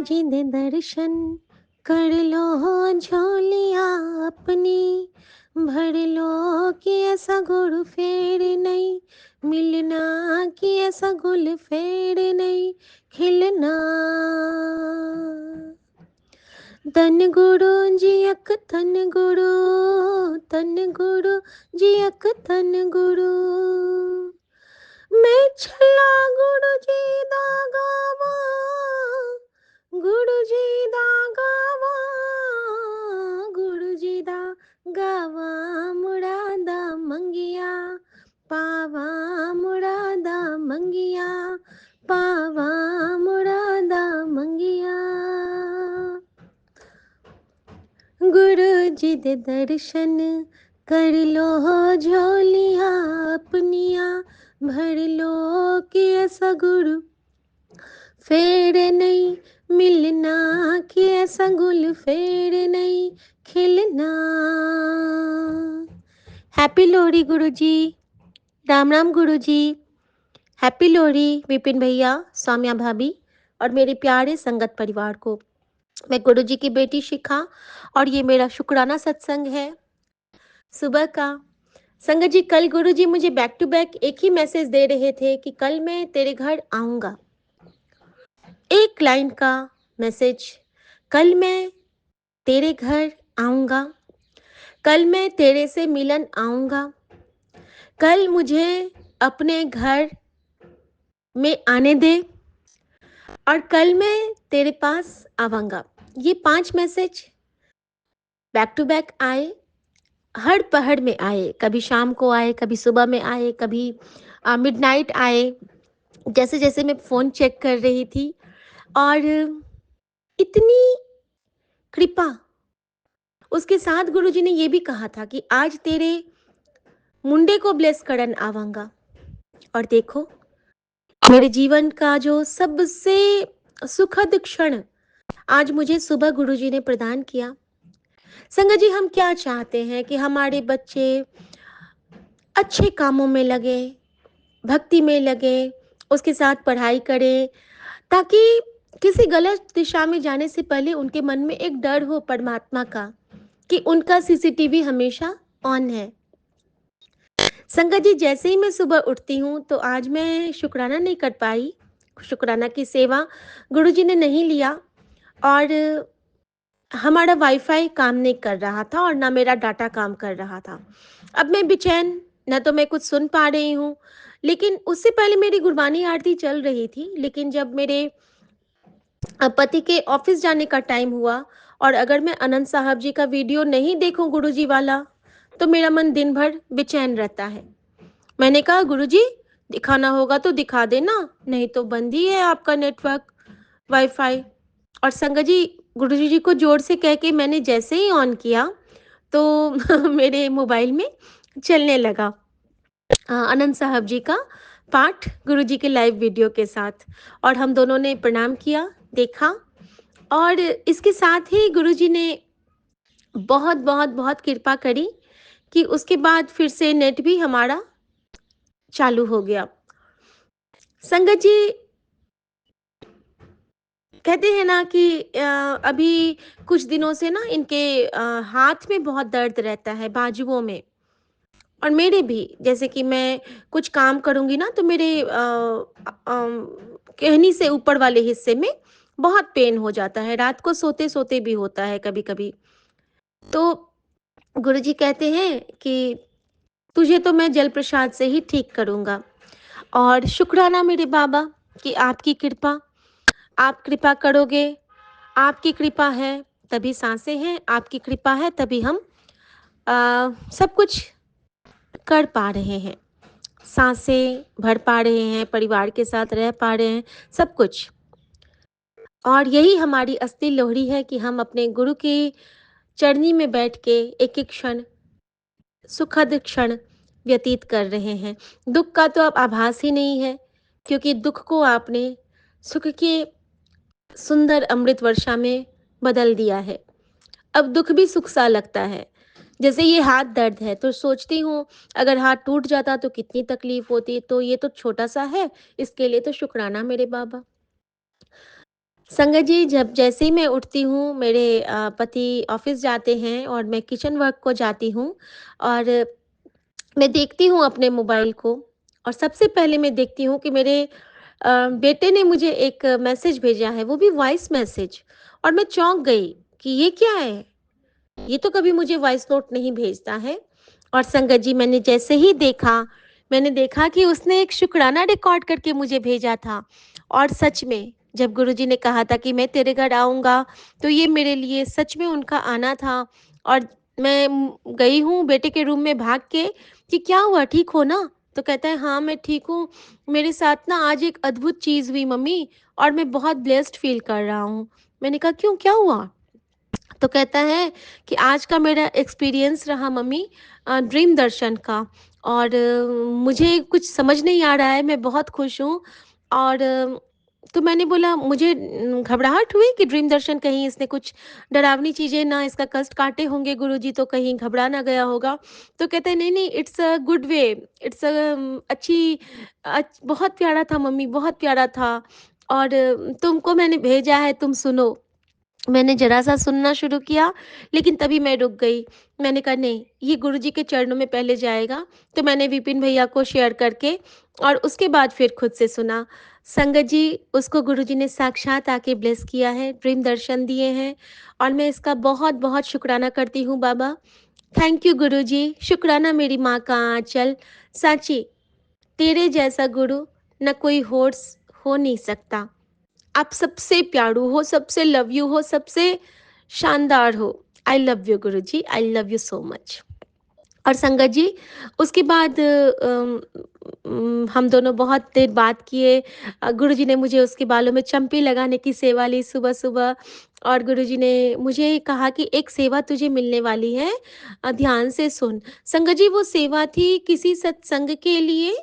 जी दे दर्शन कर लो झोलिया अपनी, भर लो कि ऐसा गुड़ फेर नहीं मिलना, कि ऐसा गुल फेर नहीं खिलना। तन गुरु जी अक तन गुरु, तन गुरु जी अक तन गुरु, मैं छला गुरु जी दा गावा, गुरु जी दा गावा, गुरु जी दा गावा, मुरादा मंगिया पावा, मुरादा मंगिया पावा, मुरादा मंगिया। गुरु जी दे दर्शन कर लो झोलिया अपनिया, भर लो कि ऐसा गुरु फेर नहीं मिलना, कि ऐसा गुल फेर नहीं खिलना। हैप्पी लोहड़ी गुरु जी। राम राम गुरु जी। हैप्पी लोहड़ी विपिन भैया, सौम्या भाभी और मेरे प्यारे संगत परिवार को। मैं गुरु जी की बेटी शिखा और ये मेरा शुक्राना सत्संग है सुबह का। संगत जी, कल गुरु जी मुझे बैक टू बैक एक ही मैसेज दे रहे थे कि कल मैं तेरे घर आऊंगा। एक लाइन का मैसेज, कल मैं तेरे घर आऊंगा, कल मैं तेरे से मिलन आऊंगा, कल मुझे अपने घर में आने दे और कल मैं तेरे पास आवांगा। ये 5 मैसेज बैक टू बैक आए, हर पहर में आए, कभी शाम को आए, कभी सुबह में आए, कभी मिडनाइट आए, जैसे जैसे मैं फ़ोन चेक कर रही थी। और इतनी कृपा, उसके साथ गुरुजी ने ये भी कहा था कि आज तेरे मुंडे को ब्लेस करन आवांगा। और देखो, मेरे जीवन का जो सबसे सुखद क्षण आज मुझे सुबह गुरुजी ने प्रदान किया। संगत जी, हम क्या चाहते हैं कि हमारे बच्चे अच्छे कामों में लगे, भक्ति में लगे, उसके साथ पढ़ाई करें, ताकि किसी गलत दिशा में जाने से पहले उनके मन में एक डर हो परमात्मा का कि उनका सीसीटीवी हमेशा ऑन है। संगत जी, जैसे ही मैं सुबह उठती हूँ तो आज मैं शुक्राना नहीं कर पाई, शुक्राना की सेवा गुरुजी ने नहीं लिया और हमारा वाईफाई काम नहीं कर रहा था और ना मेरा डाटा काम कर रहा था। अब मैं बेचैन, ना तो मैं कुछ सुन पा रही हूँ, लेकिन उससे पहले मेरी गुरबानी आरती चल रही थी। लेकिन जब मेरे पति के ऑफिस जाने का टाइम हुआ और अगर मैं आनंद साहब जी का वीडियो नहीं देखूं गुरुजी वाला, तो मेरा मन दिन भर बेचैन रहता है। मैंने कहा गुरुजी, दिखाना होगा तो दिखा देना, नहीं तो बंद ही है आपका नेटवर्क, वाईफाई। और संगत जी, गुरुजी जी को जोर से कह के मैंने जैसे ही ऑन किया तो मेरे मोबाइल में चलने लगा आनंद साहब जी का पाठ गुरुजी के लाइव वीडियो के साथ। और हम दोनों ने प्रणाम किया, देखा और इसके साथ ही गुरुजी ने बहुत बहुत बहुत कृपा करी कि उसके बाद फिर से नेट भी हमारा चालू हो गया। संगत जी, कहते हैं ना कि अभी कुछ दिनों से ना इनके हाथ में बहुत दर्द रहता है, बाजुओं में, और मेरे भी। जैसे कि मैं कुछ काम करूँगी ना तो मेरे कहनी से ऊपर वाले हिस्से में बहुत पेन हो जाता है, रात को सोते-सोते भी होता है कभी-कभी। तो गुरुजी कहते हैं कि तुझे तो मैं जल प्रसाद से ही ठीक करूँगा। और शुक्राना मेरे बाबा कि आपकी कृपा, आप कृपा करोगे, आपकी कृपा है तभी साँसें हैं, आपकी कृपा है तभी हम सब कुछ कर पा रहे हैं। साँसें भर पा रहे हैं, परिवार के साथ रह पा रहे हैं, सब कुछ। और यही हमारी असली लोहड़ी है कि हम अपने गुरु की चरनी में बैठ के एक-एक क्षण, सुखद क्षण व्यतीत कर रहे हैं। दुःख का तो अब आभास ही नहीं है, क्योंकि दुःख को आपने सुख के सुंदर अमृत वर्षा में बदल दिया है। अब दुःख भी सुख सा लगता है। जैसे ये हाथ दर्द है तो सोचती हूँ अगर हाथ टूट जाता तो कितनी तकलीफ होती, तो ये तो छोटा सा है, इसके लिए तो शुक्राना मेरे बाबा। संगत जी, जब जैसे ही मैं उठती हूँ, मेरे पति ऑफ़िस जाते हैं और मैं किचन वर्क को जाती हूँ और मैं देखती हूँ अपने मोबाइल को और सबसे पहले मैं देखती हूँ कि मेरे बेटे ने मुझे एक मैसेज भेजा है, वो भी वॉइस मैसेज। और मैं चौंक गई कि ये क्या है? ये तो कभी मुझे वॉइस नोट नहीं भेजता है। और संगत जी, मैंने देखा कि उसने एक शुक्राना रिकॉर्ड करके मुझे भेजा था। और सच में जब गुरुजी ने कहा था कि मैं तेरे घर आऊँगा, तो ये मेरे लिए सच में उनका आना था। और मैं गई हूँ बेटे के रूम में भाग के कि क्या हुआ, ठीक हो ना? तो कहता है हाँ, मैं ठीक हूँ। मेरे साथ ना आज एक अद्भुत चीज़ हुई मम्मी, और मैं बहुत ब्लेस्ड फ़ील कर रहा हूँ। मैंने कहा क्यों, क्या हुआ? तो कहता है कि आज का मेरा एक्सपीरियंस रहा मम्मी ड्रीम दर्शन का। और मुझे कुछ समझ नहीं आ रहा है, मैं बहुत खुश हूँ। और तो मैंने बोला मुझे घबराहट हुई कि ड्रीम दर्शन, कहीं इसने कुछ डरावनी चीज़ें ना इसका कष्ट काटे होंगे गुरुजी, तो कहीं घबरा ना गया होगा। तो कहते हैं नहीं नहीं, it's a good way, it's a अच्छी बहुत प्यारा था मम्मी, बहुत प्यारा था। और तुमको मैंने भेजा है, तुम सुनो। मैंने ज़रा-सा सुनना शुरू किया, लेकिन तभी मैं रुक गई। मैंने कहा नहीं, ये गुरुजी के चरणों में पहले जाएगा। तो मैंने विपिन भैया को शेयर करके और उसके बाद फिर खुद से सुना। संगत जी, उसको गुरुजी ने साक्षात आके ब्लेस किया है, ड्रीम दर्शन दिए हैं, और मैं इसका बहुत-बहुत शुकराना करती हूँ बाबा। थैंक यू गुरुजी, शुकराना मेरी माँ का आँचल। साची, तेरे जैसा गुरु ना कोई होर्स हो नहीं सकता। आप सबसे प्यारू हो, सबसे लव यू हो, सबसे शानदार हो। I love you Guruji, I love you so much. और संगत जी, उसके बाद हम दोनों बहुत देर बात किए। गुरुजी ने मुझे उसके बालों में चम्पी लगाने की सेवा ली सुबह-सुबह। और गुरुजी ने मुझे कहा कि एक सेवा तुझे मिलने वाली है, ध्यान से सुन। संगत जी, वो सेवा थी किसी सत्संग के लिए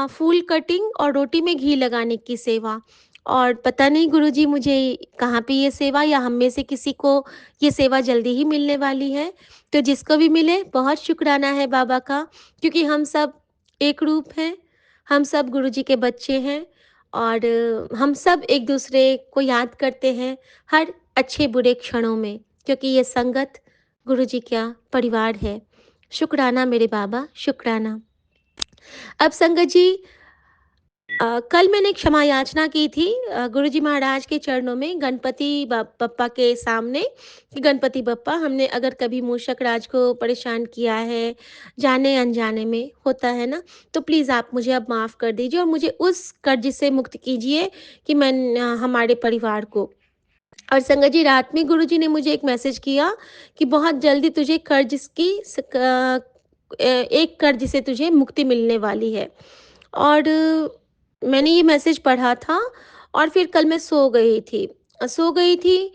फूल कटिंग और रोटी में घी लगाने की सेवा। और पता नहीं गुरुजी मुझे कहाँ पे ये सेवा, या हम में से किसी को ये सेवा जल्दी ही मिलने वाली है। तो जिसको भी मिले बहुत शुक्राना है बाबा का, क्योंकि हम सब एक रूप हैं, हम सब गुरुजी के बच्चे हैं। और हम सब एक दूसरे को याद करते हैं हर अच्छे बुरे क्षणों में, क्योंकि ये संगत गुरुजी का परिवार है। शुक्राना मेरे बाबा, शुक्राना। अब संगत जी, कल मैंने क्षमा याचना की थी गुरुजी महाराज के चरणों में, गणपति बप्पा के सामने, कि गणपति बप्पा, हमने अगर कभी मूषक राज को परेशान किया है, जाने अनजाने में होता है ना, तो प्लीज़ आप मुझे अब माफ़ कर दीजिए और मुझे उस कर्ज से मुक्त कीजिए कि मैं हमारे परिवार को। और संगत जी, रात में गुरुजी ने मुझे एक मैसेज किया कि बहुत जल्दी तुझे एक कर्ज से तुझे मुक्ति मिलने वाली है। और मैंने ये मैसेज पढ़ा था और फिर कल मैं सो गई थी।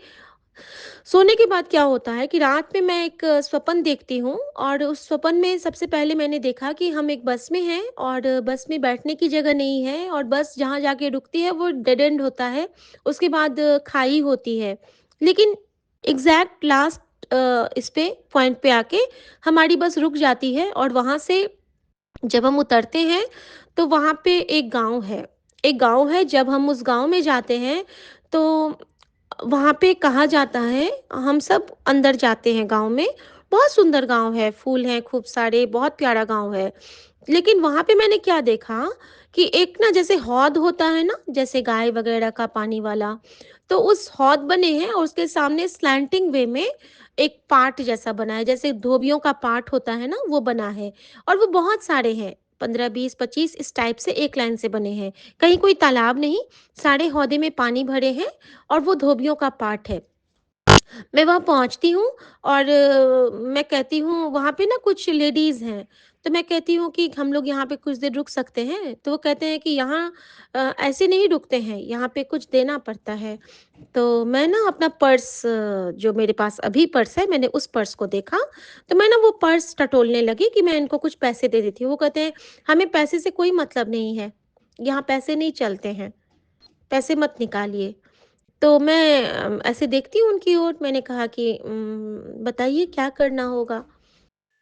सोने के बाद क्या होता है कि रात में मैं एक स्वप्न देखती हूँ, और उस स्वप्न में सबसे पहले मैंने देखा कि हम एक बस में हैं और बस में बैठने की जगह नहीं है, और बस जहाँ जाके रुकती है वो डेड एंड होता है। उसके बाद खाई होती है। लेकिन एग्ज़ैक्ट लास्ट इस पे पॉइंट पे आके हमारी बस रुक जाती है, और वहाँ से जब हम उतरते हैं तो वहाँ पे एक गाँव है। जब हम उस गाँव में जाते हैं तो वहाँ पे कहा जाता है, हम सब अंदर जाते हैं गाँव में। बहुत सुंदर गाँव है, फूल हैं खूब सारे, बहुत प्यारा गाँव है। लेकिन वहाँ पे मैंने क्या देखा कि एक ना, जैसे हौद होता है ना, जैसे गाय वगैरह का पानी वाला, तो उस हौद बने हैं और उसके सामने स्लैंटिंग वे में एक पाट जैसा बना है, जैसे धोबियों का पाट होता है ना, वो बना है। और वो बहुत सारे हैं, 15, 20, 25 इस टाइप से एक लाइन से बने हैं। कहीं कोई तालाब नहीं, सारे हौदे में पानी भरे हैं, और वो धोबियों का पाट है। मैं वहाँ पहुँचती हूँ और मैं कहती हूँ वहाँ पे ना कुछ लेडीज़ हैं, तो मैं कहती हूँ कि हम लोग यहाँ पे कुछ देर रुक सकते हैं? तो वो कहते हैं कि यहाँ ऐसे नहीं रुकते हैं, यहाँ पे कुछ देना पड़ता है। तो मैं ना अपना पर्स, जो मेरे पास अभी पर्स है, मैंने उस पर्स को देखा, तो मैं ना वो पर्स टटोलने लगी कि मैं इनको कुछ पैसे दे देती हूँ। वो कहते हैं, "हमें पैसे से कोई मतलब नहीं है, यहाँ पैसे नहीं चलते हैं, पैसे मत निकालिए।" तो मैं ऐसे देखती हूँ उनकी ओर, मैंने कहा कि बताइए क्या करना होगा?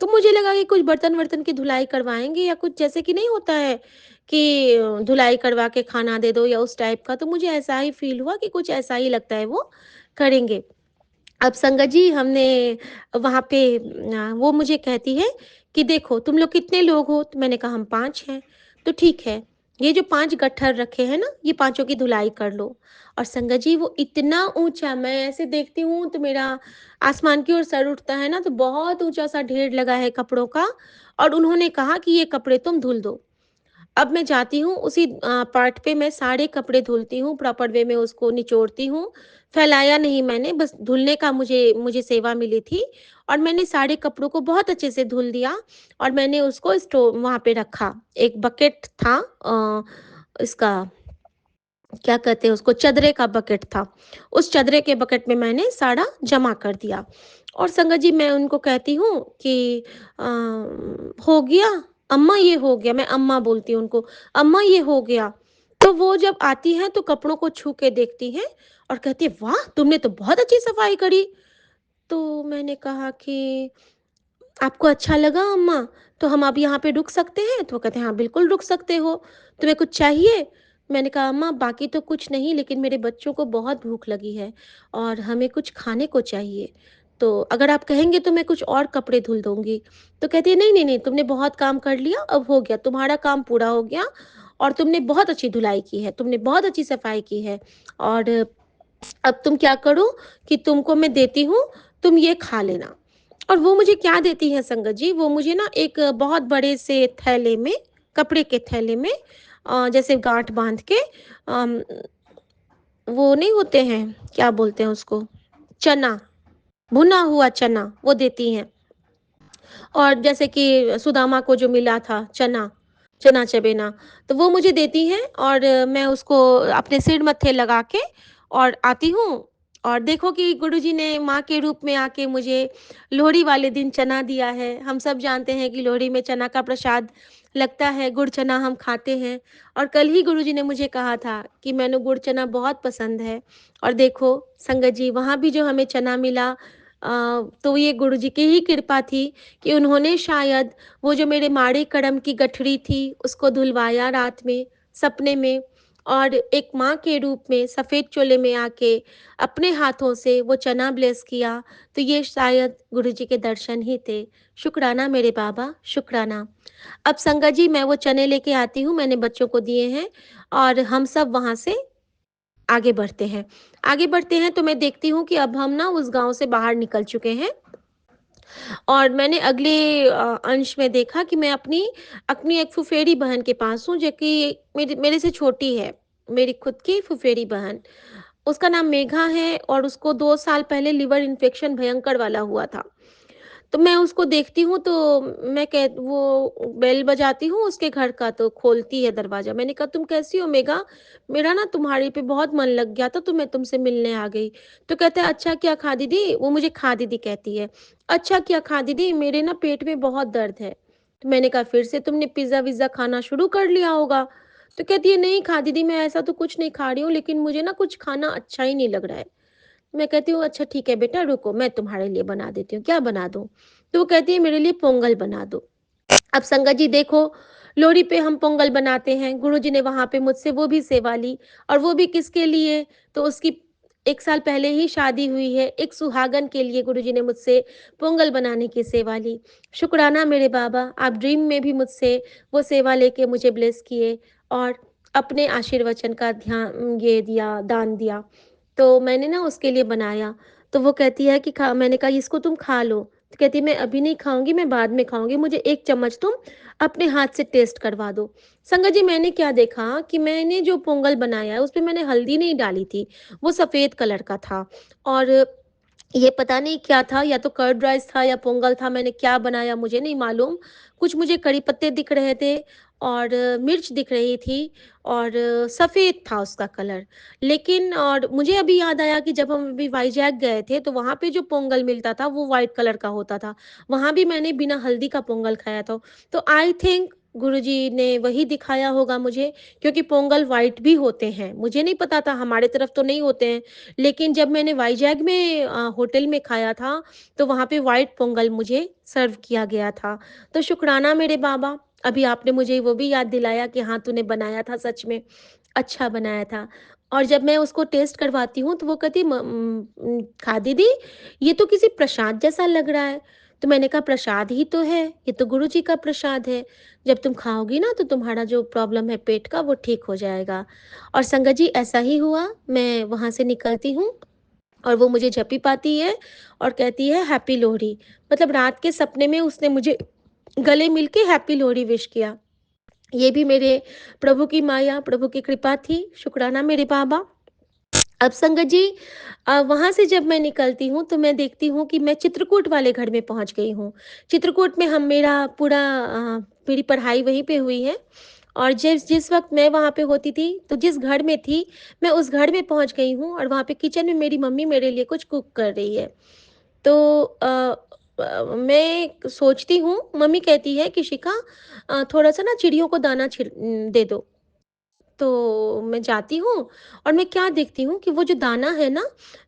तो मुझे लगा कि कुछ बर्तन-वर्तन की धुलाई करवाएँगे या कुछ, जैसे कि नहीं होता है कि धुलाई करवा के खाना दे दो या उस टाइप का, तो मुझे ऐसा ही फ़ील हुआ कि कुछ ऐसा ही लगता है वो करेंगे। अब संगत जी हमने वहाँ पे वो मुझे कहती है कि देखो तुम लोग कितने लोग हो? तो मैंने कहा हम 5 हैं। तो ठीक है, ये जो 5 गट्ठर रखे हैं ना, ये पाँचों की धुलाई कर लो। और संगत जी वो इतना ऊँचा, मैं ऐसे देखती हूँ तो मेरा आसमान की ओर सर उठता है ना, तो बहुत ऊँचा-सा ढेर लगा है कपड़ों का, और उन्होंने कहा कि ये कपड़े तुम धुल दो। अब मैं जाती हूँ उसी पार्ट पे, मैं सारे कपड़े धुलती हूँ, प्रॉपर वे में उसको निचोड़ती हूँ। फैलाया नहीं मैंने, बस धुलने का मुझे मुझे सेवा मिली थी, और मैंने सारे कपड़ों को बहुत अच्छे से धुल दिया, और मैंने उसको वहाँ पे रखा। एक बकेट था, इसका क्या कहते हैं उसको, चदरे का बकेट था। उस चदरे के बकेट में मैंने सारा जमा कर दिया, और संगत जी मैं उनको कहती हूँ कि हो गया अम्मा, ये हो गया। मैं अम्मा बोलती हूँ उनको, अम्मा ये हो गया। तो वो जब आती हैं तो कपड़ों को छू के देखती हैं और कहती है वाह तुमने तो बहुत अच्छी सफाई करी। तो मैंने कहा कि आपको अच्छा लगा अम्मा? तो हम अब यहाँ पे रुक सकते हैं? तो वो कहते हैं हाँ, बिल्कुल रुक सकते हो। तुम्हें कुछ चाहिए? मैंने कहा अम्मा बाकी तो कुछ नहीं, लेकिन मेरे बच्चों को बहुत भूख लगी है और हमें कुछ खाने को चाहिए। तो अगर आप कहेंगे तो मैं कुछ और कपड़े धुल दूँगी। तो कहती है नहीं, नहीं, नहीं, तुमने बहुत काम कर लिया, अब हो गया, तुम्हारा काम पूरा हो गया, और तुमने बहुत अच्छी धुलाई की है, तुमने बहुत अच्छी सफाई की है, और अब तुम क्या करो कि तुमको मैं देती हूँ, तुम ये खा लेना। और वो मुझे क्या देती हैं संगत जी, वो मुझे ना एक बहुत बड़े से थैले में, कपड़े के थैले में, जैसे गाँठ बाँध के, अम, वो नहीं होते हैं, क्या बोलते हैं उसको? चना, भुना हुआ चना, वो देती हैं। और जैसे कि सुदामा को जो मिला था चना, चना चबेना, तो वो मुझे देती हैं, और मैं उसको अपने सिर मत्थे लगा के और आती हूँ, और देखो कि गुरुजी ने माँ के रूप में आके मुझे लोहड़ी वाले दिन चना दिया है। हम सब जानते हैं कि लोहड़ी में चना का प्रसाद लगता है, गुड़ चना हम खाते हैं, और कल ही गुरुजी ने मुझे कहा था कि मैंने गुड़ चना बहुत पसंद है, और देखो संगत जी वहाँ भी जो हमें चना मिला, तो ये गुरुजी की ही कृपा थी कि उन्होंने शायद वो जो मेरे माड़ी कड़म की गठरी थी उसको धुलवाया रात में सपने में, और एक माँ के रूप में सफ़ेद चोले में आके अपने हाथों से वो चना ब्लेस किया, तो ये शायद गुरुजी के दर्शन ही थे। शुक्राना मेरे बाबा, शुक्राना। अब संगत जी मैं वो चने लेके आती हूँ, मैंने बच्चों को दिए हैं, और हम सब वहाँ से आगे बढ़ते हैं। आगे बढ़ते हैं तो मैं देखती हूँ कि अब हम ना उस गाँव से बाहर निकल चुके हैं, और मैंने अगले अंश में देखा कि मैं अपनी अपनी एक फुफेरी बहन के पास हूँ, जो कि मेरे मेरे से छोटी है, मेरी खुद की फुफेरी बहन। उसका नाम मेघा है, और उसको 2 साल पहले लिवर इन्फेक्शन भयंकर वाला हुआ था। तो मैं उसको देखती हूँ तो मैं कह वो बेल बजाती हूँ उसके घर का, तो खोलती है दरवाज़ा। मैंने कहा तुम कैसी हो मेघा? मेरा ना तुम्हारे पे बहुत मन लग गया था, तो मैं तुमसे मिलने आ गई। तो कहता है अच्छा क्या खा दीदी? वो मुझे खा दीदी कहती है। अच्छा क्या खा दीदी? मेरे ना पेट में बहुत दर्द है। तो मैंने कहा फिर से तुमने पिज़्ज़ा-विज़्ज़ा खाना शुरू कर लिया होगा। तो कहती है नहीं खा दीदी, मैं ऐसा तो कुछ नहीं खा रही हूँ, लेकिन मुझे ना कुछ खाना अच्छा ही नहीं लग रहा है। मैं कहती हूँ अच्छा ठीक है बेटा रुको, मैं तुम्हारे लिए बना देती हूँ, क्या बना दूँ? तो वो कहती है मेरे लिए पोंगल बना दो। अब संगत जी देखो, लोहड़ी पे हम पोंगल बनाते हैं, गुरुजी ने वहाँ पे मुझसे वो भी सेवा ली, और वो भी किसके लिए? तो उसकी 1 साल पहले ही शादी हुई है, एक सुहागन के लिए गुरुजी ने मुझसे पोंगल बनाने की सेवा ली। शुक्राना मेरे बाबा, आप ड्रीम में भी मुझसे वो सेवा लेके मुझे ब्लेस किए, और अपने आशीर्वचन का ये दिया, दान दिया। तो मैंने ना उसके लिए बनाया, तो वो कहती है कि खा, मैंने कहा इसको तुम खा लो। तो कहती है मैं अभी नहीं खाऊँगी, मैं बाद में खाऊँगी, मुझे 1 चम्मच तुम अपने हाथ से टेस्ट करवा दो। संगत जी मैंने क्या देखा कि मैंने जो पोंगल बनाया है उसमें मैंने हल्दी नहीं डाली थी, वो सफ़ेद कलर का था, और ये पता नहीं क्या था, या तो कर्ड राइस था या पोंगल था, मैंने क्या बनाया मुझे नहीं मालूम। कुछ मुझे कड़ी पत्ते दिख रहे थे, और मिर्च दिख रही थी, और सफ़ेद था उसका कलर। लेकिन और मुझे अभी याद आया कि जब हम अभी वाइजैक गए थे तो वहाँ पे जो पोंगल मिलता था वो व्हाइट कलर का होता था। वहाँ भी मैंने बिना हल्दी का पोंगल खाया था। तो आई थिंक गुरुजी ने वही दिखाया होगा मुझे, क्योंकि पोंगल व्हाइट भी होते हैं। मुझे नहीं पता था, हमारे तरफ तो नहीं होते हैं, लेकिन जब मैंने वाइजैग में होटल में खाया था, तो वहाँ पे व्हाइट पोंगल मुझे सर्व किया गया था। तो शुक्राना मेरे बाबा, अभी आपने मुझे वो भी याद दिलाया कि हाँ, तूने बनाया था सच में, अच्छा बनाया था। और जब मैं उसको टेस्ट करवाती हूँ, तो वो कहती खा दीदी, ये तो किसी प्रसाद जैसा लग रहा है। तो मैंने कहा प्रसाद ही तो है, ये तो गुरु जी का प्रसाद है। जब तुम खाओगी ना, तो तुम्हारा जो प्रॉब्लम है पेट का, वो ठीक हो जाएगा। और संगत जी ऐसा ही हुआ, मैं वहाँ से निकलती हूँ और वो मुझे झपी पाती है और कहती है हैप्पी लोहड़ी। मतलब रात के सपने में उसने मुझे गले मिल के हैप्पी लोहड़ी विश किया। ये भी मेरे प्रभु की माया, प्रभु की कृपा थी, शुक्राना मेरे बाबा। अब संगत जी वहाँ से जब मैं निकलती हूँ, तो मैं देखती हूँ कि मैं चित्रकूट वाले घर में पहुँच गई हूँ। चित्रकूट में हम मेरा पूरा मेरी पढ़ाई वहीं पे हुई है, और जिस जिस वक़्त मैं वहाँ पे होती थी, तो जिस घर में थी, मैं उस घर में पहुँच गई हूँ, और वहाँ पे किचन में मेरी मम्मी मेरे लिए कुछ कुक कर रही है। तो मैं सोचती हूँ, मम्मी कहती है कि शिखा थोड़ा-सा ना चिड़ियों को दाना दे दो। तो मैं जाती हूँ और मैं क्या देखती हूँ कि वो जो दाना है ना,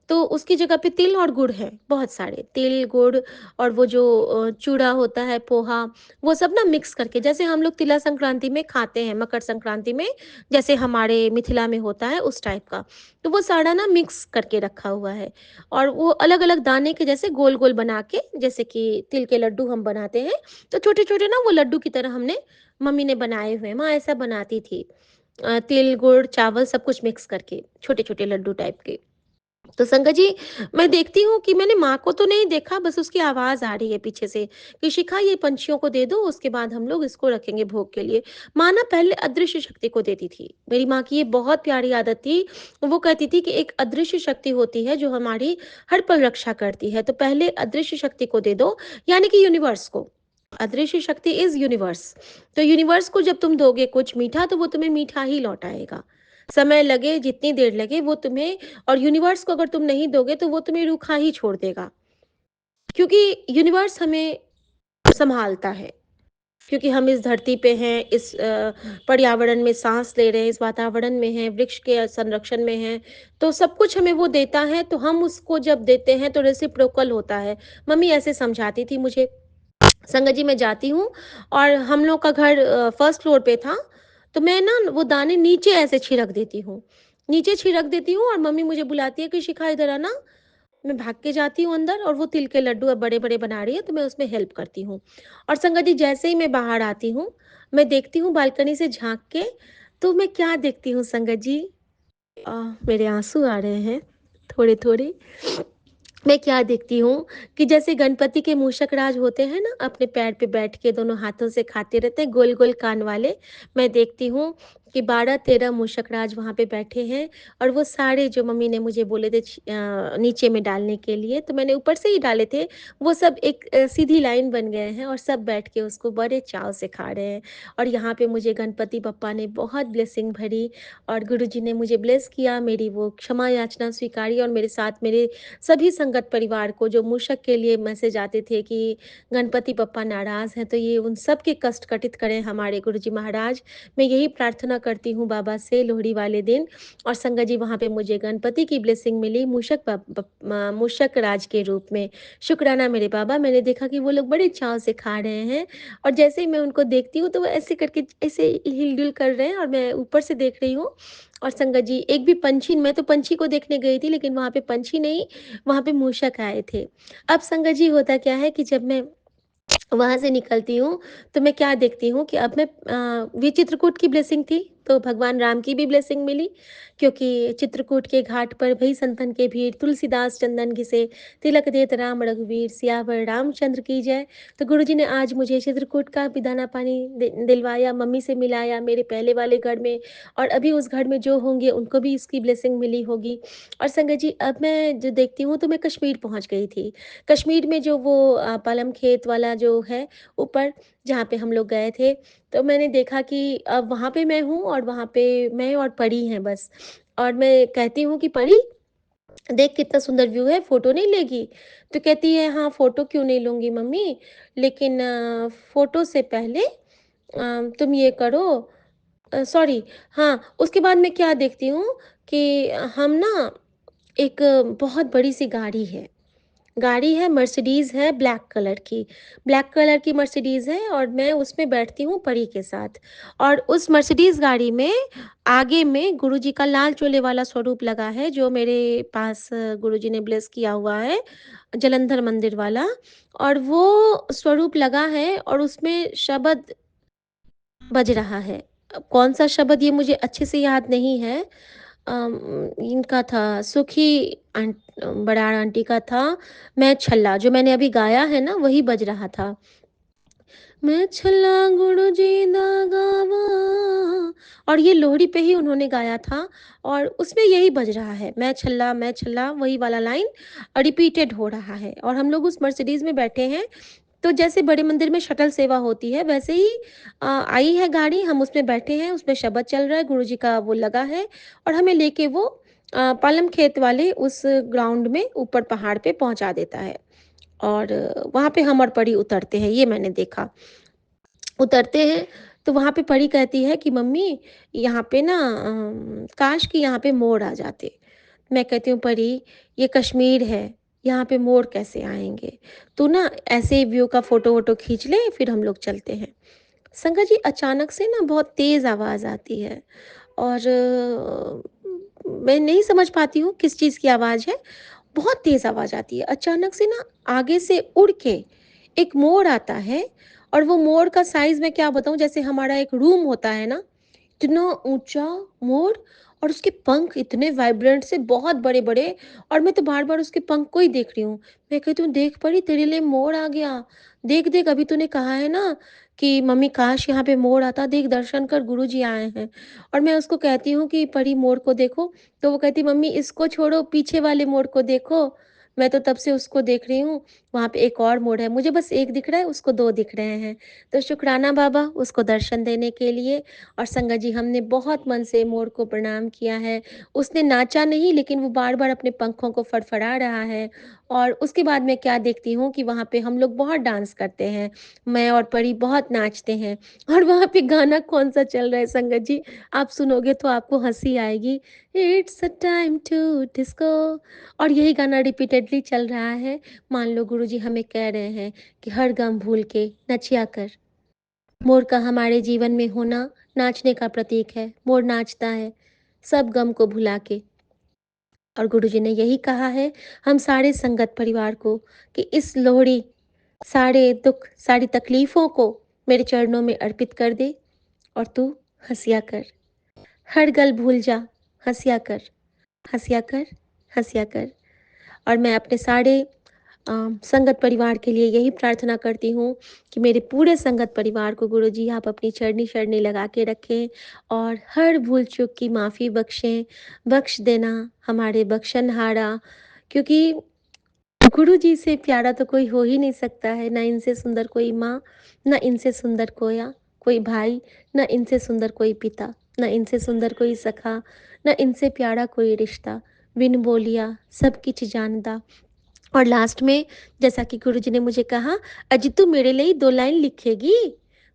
तो उसकी जगह पे तिल और गुड़ है, बहुत सारे तिल, गुड़, और वो जो चूड़ा होता है, पोहा, वो सब ना मिक्स करके, जैसे हम लोग तिला संक्रांति में खाते हैं, मकर संक्रांति में, जैसे हमारे मिथिला में होता है उस टाइप का। तो वो सारा ना मिक्स करके रखा हुआ है, और वो अलग-अलग दाने के जैसे गोल-गोल बना के, जैसे कि तिल के लड्डू हम बनाते हैं, तो छोटे-छोटे ना वो लड्डू की तरह हमने मम्मी ने बनाए हुए हैं, माँ ऐसा बनाती थी। तिल, गुड़, चावल सब कुछ मिक्स करके, छोटे-छोटे लड्डू टाइप के। तो संगत जी, मैं देखती हूँ कि मैंने माँ को तो नहीं देखा, बस उसकी आवाज़ आ रही है पीछे से कि शिखा ये पंछियों को दे दो, उसके बाद हम लोग इसको रखेंगे भोग के लिए। माँ ना पहले अदृश्य शक्ति को देती थी। मेरी माँ की ये बहुत प्यारी आदत थी। वो कहती थी कि एक अदृश्य शक्ति होती है जो हमारी हर पल रक्षा करती है। तो पहले अदृश्य शक्ति को दे दो, यानी कि यूनिवर्स को। अदृश्य शक्ति इज़ यूनिवर्स। तो यूनिवर्स को जब तुम दोगे कुछ मीठा, तो वो तुम्हें मीठा ही लौटाएगा। समय लगे, जितनी देर लगे, वो तुम्हें, और यूनिवर्स को अगर तुम नहीं दोगे, तो वो तुम्हें रूखा ही छोड़ देगा। क्योंकि यूनिवर्स हमें सँभालता है, क्योंकि हम इस धरती पे हैं, इस पर्यावरण में साँस ले रहे हैं, इस वातावरण में हैं, वृक्ष के संरक्षण में हैं, तो सब कुछ हमें वो देता है, तो हम उसको जब देते हैं, तो रेसिप्रोकल होता है। मम्मी ऐसे समझाती थी मुझे। संगत जी, मैं जाती हूँ, और हम लोग का घर फर्स्ट फ्लोर पे था, तो मैं ना वो दाने नीचे ऐसे छिड़क देती हूँ। नीचे छिड़क देती हूँ, और मम्मी मुझे बुलाती है कि शिखा इधर आना। मैं भाग के जाती हूँ अंदर, और वो तिल के लड्डू अब बड़े-बड़े बना रही है, तो मैं उसमें हेल्प करती हूँ। और संगत जी, जैसे ही मैं बाहर आती हूँ, मैं देखती हूँ बालकनी से झाँक के, तो मैं क्या देखती हूँ संगत जी, अ, मेरे आँसू आ रहे हैं थोड़े-थोड़े। मैं क्या देखती हूँ कि जैसे गणपति के मूषक राज होते हैं ना, अपने पैर पे बैठ के दोनों हाथों से खाते रहते हैं, गोल-गोल कान वाले। मैं देखती हूँ कि 12-13 मूषक राज वहाँ पे बैठे हैं, और वो सारे जो मम्मी ने मुझे बोले थे नीचे में डालने के लिए, तो मैंने ऊपर से ही डाले थे। वो सब एक सीधी लाइन बन गए हैं, और सब बैठ के उसको बड़े चाव से खा रहे हैं। और यहाँ पे मुझे गणपति बप्पा ने बहुत ब्लेसिंग भरी, और गुरुजी ने मुझे ब्लेस किया, मेरी वो क्षमा याचना स्वीकारी, और मेरे साथ मेरे सभी संगत परिवार को, जो मूषक के लिए मैसेज आते थे कि गणपति बप्पा नाराज़ हैं, तो ये उन सब के कष्ट कटित करें हमारे गुरुजी महाराज। मैं यही प्रार्थना करती हूँ बाबा से लोहड़ी वाले दिन। और संगत जी, वहाँ पे मुझे गणपति की ब्लेसिंग मिली मूषक राज के रूप में। शुक्राना मेरे बाबा, मैंने देखा कि वो लोग बड़े चाव से खा रहे हैं, और जैसे ही मैं उनको देखती हूँ, तो वो ऐसे करके ऐसे हिल-डुल कर रहे हैं, और मैं ऊपर से देख रही हूँ। और संगत जी, एक भी पंछी, मैं तो पंछी को देखने गई थी, लेकिन वहाँ पे पंछी नहीं, वहाँ पे मूषक आए थे। अब संगत जी, होता क्या है कि जब मैं वहाँ से निकलती हूँ, तो मैं क्या देखती हूँ कि अब मैं ये चित्रकूट की ब्लेसिंग थी, तो भगवान राम की भी ब्लेसिंग मिली, क्योंकि चित्रकूट के घाट पर भई संतन के भीड़, तुलसीदास चंदन घिसे, तिलक देत राम रघुवीर, सियावर रामचंद्र की जय। तो गुरुजी ने आज मुझे चित्रकूट का भी दाना पानी दिलवाया, मम्मी से मिलाया मेरे पहले वाले घर में, और अभी उस घर में जो होंगे उनको भी इसकी ब्लेसिंग मिली होगी। और संगत जी, अब मैं जो देखती हूँ, तो मैं कश्मीर पहुँच गई थी। कश्मीर में जो वो पालम खेत वाला जो है ऊपर, जहाँ पे हम लोग गए थे, तो मैंने देखा कि अब वहाँ पे मैं हूँ, और वहाँ पे मैं और परी हैं बस। और मैं कहती हूँ कि परी, देख कितना सुंदर व्यू है, फ़ोटो नहीं लेगी? तो कहती है हाँ, फ़ोटो क्यों नहीं लूँगी मम्मी, लेकिन फ़ोटो से पहले तुम ये करो, सॉरी, हाँ, उसके बाद मैं क्या देखती हूँ कि हम ना एक बहुत बड़ी-सी गाड़ी है, मर्सिडीज़ है ब्लैक कलर की मर्सिडीज़ है और मैं उसमें बैठती हूँ परी के साथ। और उस मर्सिडीज़ गाड़ी में आगे में गुरुजी का लाल चोले वाला स्वरूप लगा है, जो मेरे पास गुरुजी ने ब्लेस किया हुआ है, जलंधर मंदिर वाला। और वो स्वरूप लगा है और उसमें शब्द बज रहा है। कौन-सा शब्द ये मुझे अच्छे से याद नहीं है। इनका था सुखी बड़ाड़ आंटी का था, मैं छल्ला, जो मैंने अभी गाया है ना वही बज रहा था। मैं छल्ला गुरुजी दा गावा, और ये लोहड़ी पे ही उन्होंने गाया था और उसमें यही बज रहा है, मैं छल्ला वही वाला लाइन रिपीटेड हो रहा है। और हम लोग उस मर्सिडीज़ में बैठे हैं, तो जैसे बड़े मंदिर में शटल सेवा होती है वैसे ही आई है गाड़ी, हम उसमें बैठे हैं, उसमें शबद चल रहा है, गुरुजी का वो लगा है और हमें लेके वो पालम खेत वाले उस ग्राउंड में ऊपर पहाड़ पे पहुंचा देता है। और वहाँ पे हम और परी उतरते हैं, ये मैंने देखा। उतरते हैं तो वहाँ पे परी कहती है कि मम्मी, यहाँ पे ना काश कि यहाँ पे मोर आ जाते। मैं कहती हूँ परी, ये कश्मीर है, यहाँ पे मोर कैसे आएंगे? तू ना ऐसे ही व्यू का फोटो वोटो खींच ले, फिर हम लोग चलते हैं। संगत जी, अचानक से ना बहुत तेज आवाज आती है और मैं नहीं समझ पाती हूँ किस चीज़ की आवाज़ है। बहुत तेज़ आवाज़ आती है। अचानक से ना आगे से उड़ के एक मोर आता है और वो मोर का साइज़ मैं क्या बताऊँ, जैसे हमारा एक रूम होता है ना, इतना ऊँचा मोर, और उसके पंख इतने वाइब्रेंट से बहुत बड़े-बड़े, और मैं तो बार-बार उसके पंख को ही देख रही हूँ। मैं कहती हूँ देख परी, तेरे लिए मोर आ गया। देख, देख, अभी तूने कहा है ना कि मम्मी काश यहाँ पे मोर आता, देख दर्शन कर, गुरुजी आए हैं। और मैं उसको कहती हूँ कि परी मोर को देखो, तो वो कहती मम्मी इसको छोड़ो, पीछे वाले मोर को देखो। मैं तो तब से उसको देख रही हूँ, वहाँ पे एक और मोर है, मुझे बस 1 दिख रहा है, उसको 2 दिख रहे हैं। तो शुक्राना बाबा उसको दर्शन देने के लिए। और संगत जी, हमने बहुत मन से मोर को प्रणाम किया है। उसने नाचा नहीं, लेकिन वो बार-बार अपने पंखों को फड़फड़ा रहा है। और उसके बाद मैं क्या देखती हूँ कि वहाँ पे हम लोग बहुत डांस करते हैं, मैं और परी बहुत नाचते हैं। और वहाँ पे गाना कौन-सा चल रहा है संगत जी, आप सुनोगे तो आपको हँसी आएगी। It's a time to disco, और यही गाना रिपीटेडली चल रहा है। मान लो गुरुजी हमें कह रहे हैं कि हर गम भूल के नचिया कर। मोर का हमारे जीवन में होना नाचने का प्रतीक है। मोर नाचता है सब गम को भुला के। और गुरुजी ने यही कहा है हम सारे संगत परिवार को कि इस लोहड़ी सारे दुख, सारी तकलीफों को मेरे चरणों में अर्पित कर दे और तू हंसिया कर। हर गल भूल जा, हंसिया कर, हंसिया कर, हंसिया कर। और मैं अपने सारे संगत परिवार के लिए यही प्रार्थना करती हूँ कि मेरे पूरे संगत परिवार को गुरुजी आप अपनी चरनी शरणी लगा के रखें और हर भूल चूक की माफ़ी बख्शें। बख्श देना हमारे बख्शनहारा, क्योंकि गुरुजी से प्यारा तो कोई हो ही नहीं सकता है, ना इनसे सुंदर कोई माँ, ना इनसे सुंदर कोई भाई, ना इनसे सुंदर कोई पिता, ना इनसे सुंदर कोई सखा, ना इनसे प्यारा कोई रिश्ता। बिन बोलिया सब किछ जानदा। और लास्ट में जैसा कि गुरुजी ने मुझे कहा, अजी तू मेरे लिए 2 लाइन लिखेगी?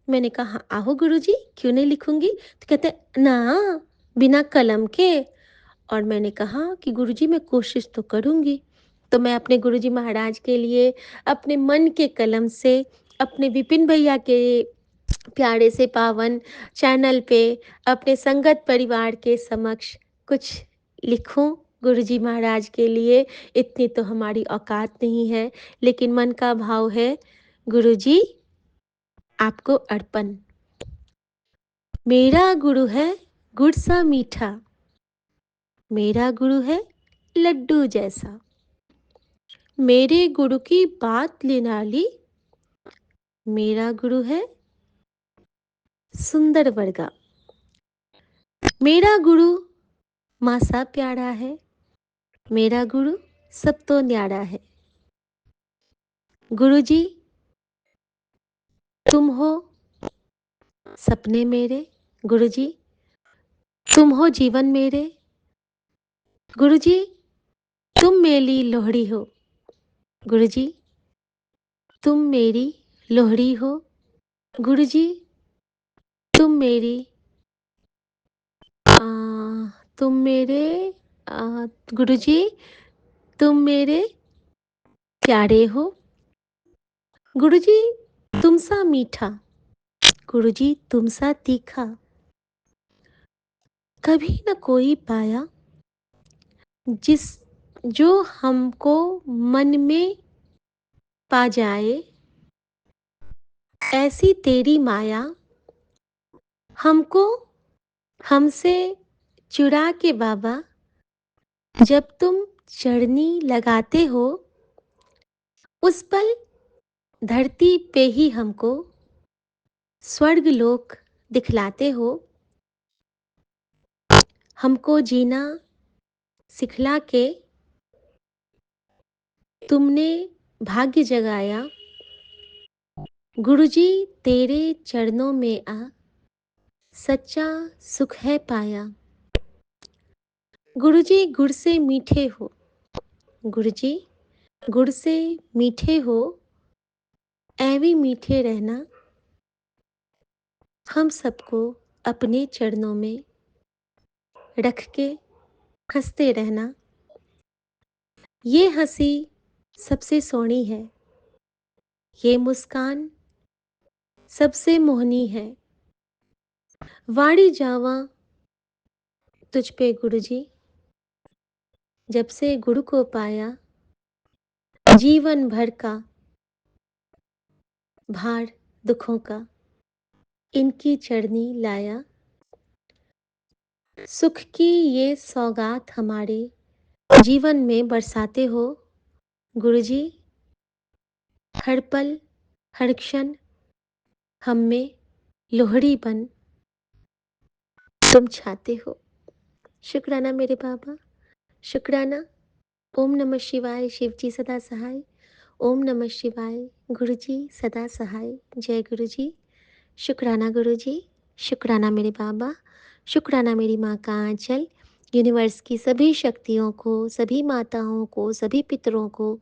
मैंने कहा हाँ, आहो गुरुजी, क्यों नहीं लिखूँगी? तो कहते ना, बिना कलम के। और मैंने कहा कि गुरुजी मैं कोशिश तो करूँगी। तो मैं अपने गुरुजी महाराज के लिए अपने मन के कलम से, अपने विपिन भैया के प्यारे से पावन चैनल पे, अपने संगत परिवार के समक्ष कुछ लिखूं गुरुजी महाराज के लिए। इतनी तो हमारी औकात नहीं है, लेकिन मन का भाव है, गुरुजी आपको अर्पण। मेरा गुरु है गुड़ सा मीठा, मेरा गुरु है लड्डू जैसा, मेरे गुरु की बात निराली, मेरा गुरु है सुंदर वर्गा। मेरा गुरु माँ सा प्यारा है, मेरा गुरु सब तो न्यारा है। गुरुजी तुम हो सपने मेरे, गुरुजी तुम हो जीवन मेरे, गुरुजी तुम मेरी लोहड़ी हो, गुरुजी तुम मेरी लोहड़ी हो, गुरुजी तुम मेरी आ, तुम मेरे गुरुजी, तुम मेरे प्यारे हो। गुरुजी, तुम सा मीठा, गुरुजी तुम सा तीखा, कभी न कोई पाया, जिस जो हमको मन में पा जाए। ऐसी तेरी माया हमको हमसे चुरा के बाबा, जब तुम चढ़नी लगाते हो, उस पल धरती पे ही हमको स्वर्ग लोक दिखलाते हो। हमको जीना सिखला के तुमने भाग्य जगाया। गुरुजी तेरे चरणों में आ, सच्चा सुख है पाया। गुरुजी गुड़ से मीठे हो, गुरुजी गुड़ से मीठे हो, ऐवी मीठे रहना। हम सबको अपने चरणों में रख के हंसते रहना। ये हंसी सबसे सोहनी है, ये मुस्कान सबसे मोहनी है। वाड़ी जावा तुझ पे गुरुजी, जब से गुरु को पाया, जीवन भर का भार दुखों का इनकी चरनी लाया। सुख की ये सौगात हमारे जीवन में बरसाते हो। गुरुजी हर पल हर क्षण हम में लोहड़ी बन तुम छाते हो। शुक्राना मेरे बाबा, शुक्राना। ओम नमः शिवाय, शिव जी सदा सहाय। ओम नमः शिवाय, गुरु जी सदा सहाय। जय गुरु जी। शुक्राना गुरु जी, शुक्राना मेरे बाबा, शुक्राना मेरी माँ का आंचल। यूनिवर्स की सभी शक्तियों को, सभी माताओं को, सभी पितरों को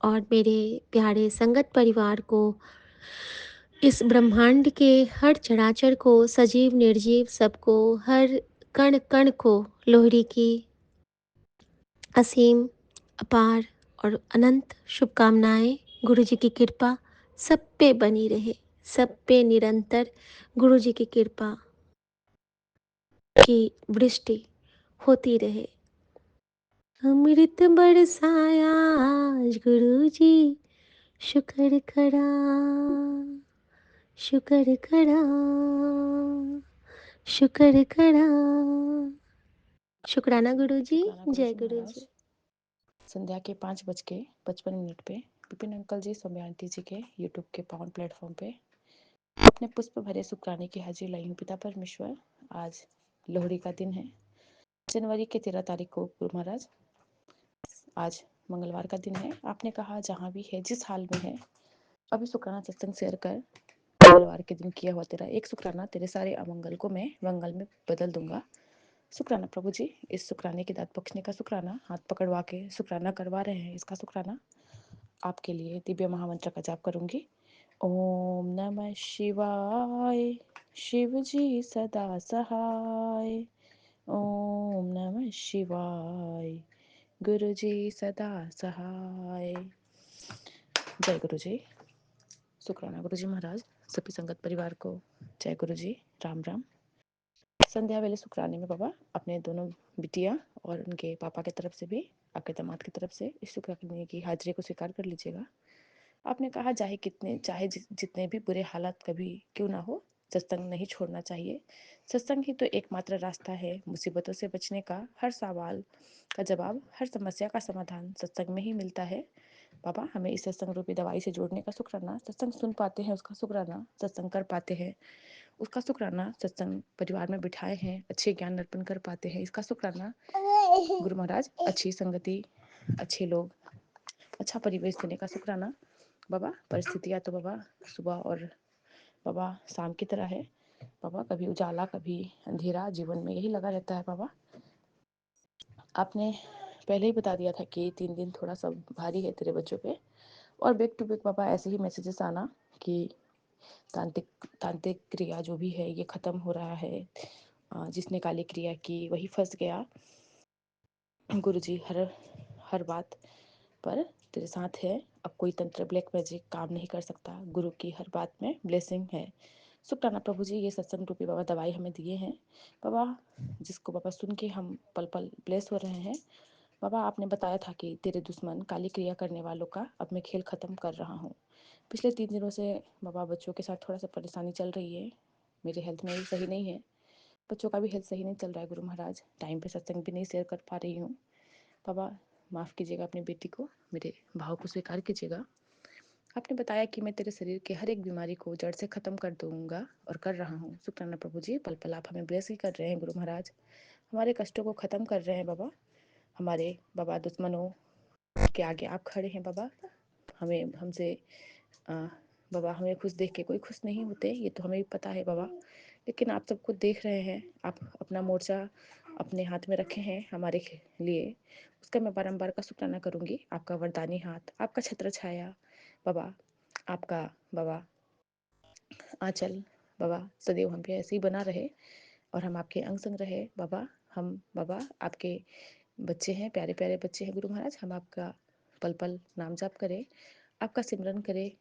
और मेरे प्यारे संगत परिवार को, इस ब्रह्मांड के हर चराचर को, सजीव निर्जीव सबको, हर कण कण को लोहड़ी की असीम, अपार और अनंत शुभकामनाएं। गुरु जी की कृपा सब पे बनी रहे, सब पे निरंतर गुरु जी की कृपा की वृष्टि होती रहे। अमृत बरसाया आज गुरु जी, शुक्र करा, शुक्र करा, शुक्र करा। शुक्राना गुरु जी, जय गुरु जी। संध्या के 5:55 पे विपिन अंकल जी सौम्यांती जी के यूट्यूब के पावन प्लेटफॉर्म पे अपने पुष्प भरे शुक्राने की हाजिरी लाई हूँ। पिता परमेश्वर, आज लोहड़ी का दिन है, जनवरी के 13 तारीख को। गुरु महाराज, आज मंगलवार का दिन है। आपने कहा जहाँ भी है, जिस हाल में है, अभी शुक्राना सत्संग शेयर कर। मंगलवार के दिन किया हुआ तेरा एक शुक्राना तेरे सारे अमंगल को मैं मंगल में बदल दूंगा। शुक्राना प्रभु जी, इस शुक्राने के दांत बख्शने का शुक्राना, हाथ पकड़वा के शुक्राना करवा रहे हैं इसका शुक्राना। आपके लिए दिव्य महामंत्र का जाप करूंगी। ओम नमः शिवाय, शिव जी सदा सहाय। ओम नमः शिवाय, गुरु जी सदा सहाय। जय गुरु जी। शुक्राना गुरु जी महाराज, सभी संगत परिवार को जय गुरु जी, राम राम। संध्या वेले शुक्राने में बाबा अपने दोनों बिटिया और उनके पापा की तरफ से भी, आपके दामाद की तरफ से इस शुक्राने की हाजिरी को स्वीकार कर लीजिएगा। आपने कहा चाहे जितने भी बुरे हालात कभी क्यों ना हो, सत्संग नहीं छोड़ना चाहिए। सत्संग ही तो एकमात्र रास्ता है मुसीबतों से बचने का। हर सवाल का जवाब, हर समस्या का समाधान सत्संग में ही मिलता है। बाबा हमें इस सत्संग रूपी दवाई से जोड़ने का शुक्राना, सत्संग सुन पाते हैं उसका शुक्राना, सत्संग कर पाते हैं उसका शुक्राना, सत्संग परिवार में बिठाए हैं, अच्छे ज्ञान अर्पण कर पाते हैं इसका शुक्राना। गुरु महाराज, अच्छी संगति, अच्छे लोग, अच्छा परिवेश देने का शुक्राना। बाबा परिस्थितियाँ तो बाबा सुबह और बाबा शाम की तरह है। बाबा कभी उजाला कभी अंधेरा जीवन में यही लगा रहता है। बाबा आपने पहले ही बता दिया था कि 3 दिन थोड़ा सा भारी है तेरे बच्चों पे, और बैक टू बैक बाबा ऐसे ही मैसेजेस आना कि तांत्रिक तांत्रिक क्रिया जो भी है ये ख़त्म हो रहा है। जिसने काली क्रिया की वही फंस गया। गुरुजी हर हर बात पर तेरे साथ है। अब कोई तंत्र ब्लैक मैजिक काम नहीं कर सकता। गुरु की हर बात में ब्लेसिंग है। शुक्राना प्रभु जी, ये सत्संग रूपी बाबा दवाई हमें दिए हैं बाबा, जिसको बाबा सुन के हम पल पल ब्लेस हो रहे हैं। बाबा आपने बताया था कि तेरे दुश्मन काली क्रिया करने वालों का अब मैं खेल ख़त्म कर रहा हूँ। पिछले 3 दिनों से बाबा बच्चों के साथ थोड़ा सा परेशानी चल रही है। मेरे हेल्थ में भी सही नहीं है, बच्चों का भी हेल्थ सही नहीं चल रहा है। गुरु महाराज टाइम पे सत्संग भी नहीं शेयर कर पा रही हूँ। बाबा माफ़ कीजिएगा अपनी बेटी को, मेरे भाव को स्वीकार कीजिएगा। आपने बताया कि मैं तेरे शरीर के हर एक बीमारी को जड़ से ख़त्म कर दूंगा और कर रहा हूँ। शुक्राना प्रभु जी, पल पल आप हमें ब्लेस ही कर रहे हैं। गुरु महाराज हमारे कष्टों को ख़त्म कर रहे हैं बाबा। हमारे बाबा दुश्मनों के आगे आप खड़े हैं बाबा। हमें हमसे बाबा हमें खुश देख के कोई खुश नहीं होते, ये तो हमें भी पता है बाबा, लेकिन आप सब कुछ देख रहे हैं। आप अपना मोर्चा अपने हाथ में रखे हैं हमारे लिए, उसका मैं बारंबार का शुक्राना करूँगी। आपका वरदानी हाथ, आपका छत्र छाया बाबा, आपका बाबा आंचल बाबा सदैव हम पे ऐसे ही बना रहे और हम आपके अंग संग रहे बाबा। हम बाबा आपके बच्चे हैं, प्यारे प्यारे बच्चे हैं गुरु महाराज। हम आपका पल पल नाम जाप करें, आपका सिमरन करें,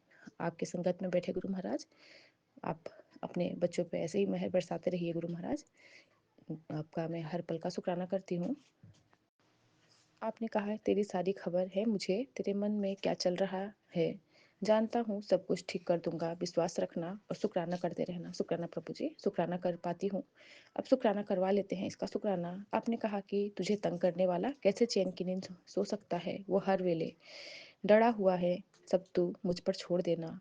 आपके संगत में बैठे गुरु महाराज। आप अपने बच्चों पे ऐसे ही मेहर बरसाते रहिए गुरु महाराज। आपका मैं हर पल का शुक्राना करती हूँ। आपने कहा है तेरी सारी खबर है मुझे, तेरे मन में क्या चल रहा है जानता हूँ, सब कुछ ठीक कर दूंगा, विश्वास रखना और शुक्राना करते रहना। शुक्राना प्रभु जी, शुक्राना कर पाती हूँ। अब शुक्राना करवा लेते हैं इसका शुक्राना। आपने कहा कि तुझे तंग करने वाला कैसे चैन की नींद सो सकता है, वो हर वेले डरा हुआ है। सब तू मुझ पर छोड़ देना।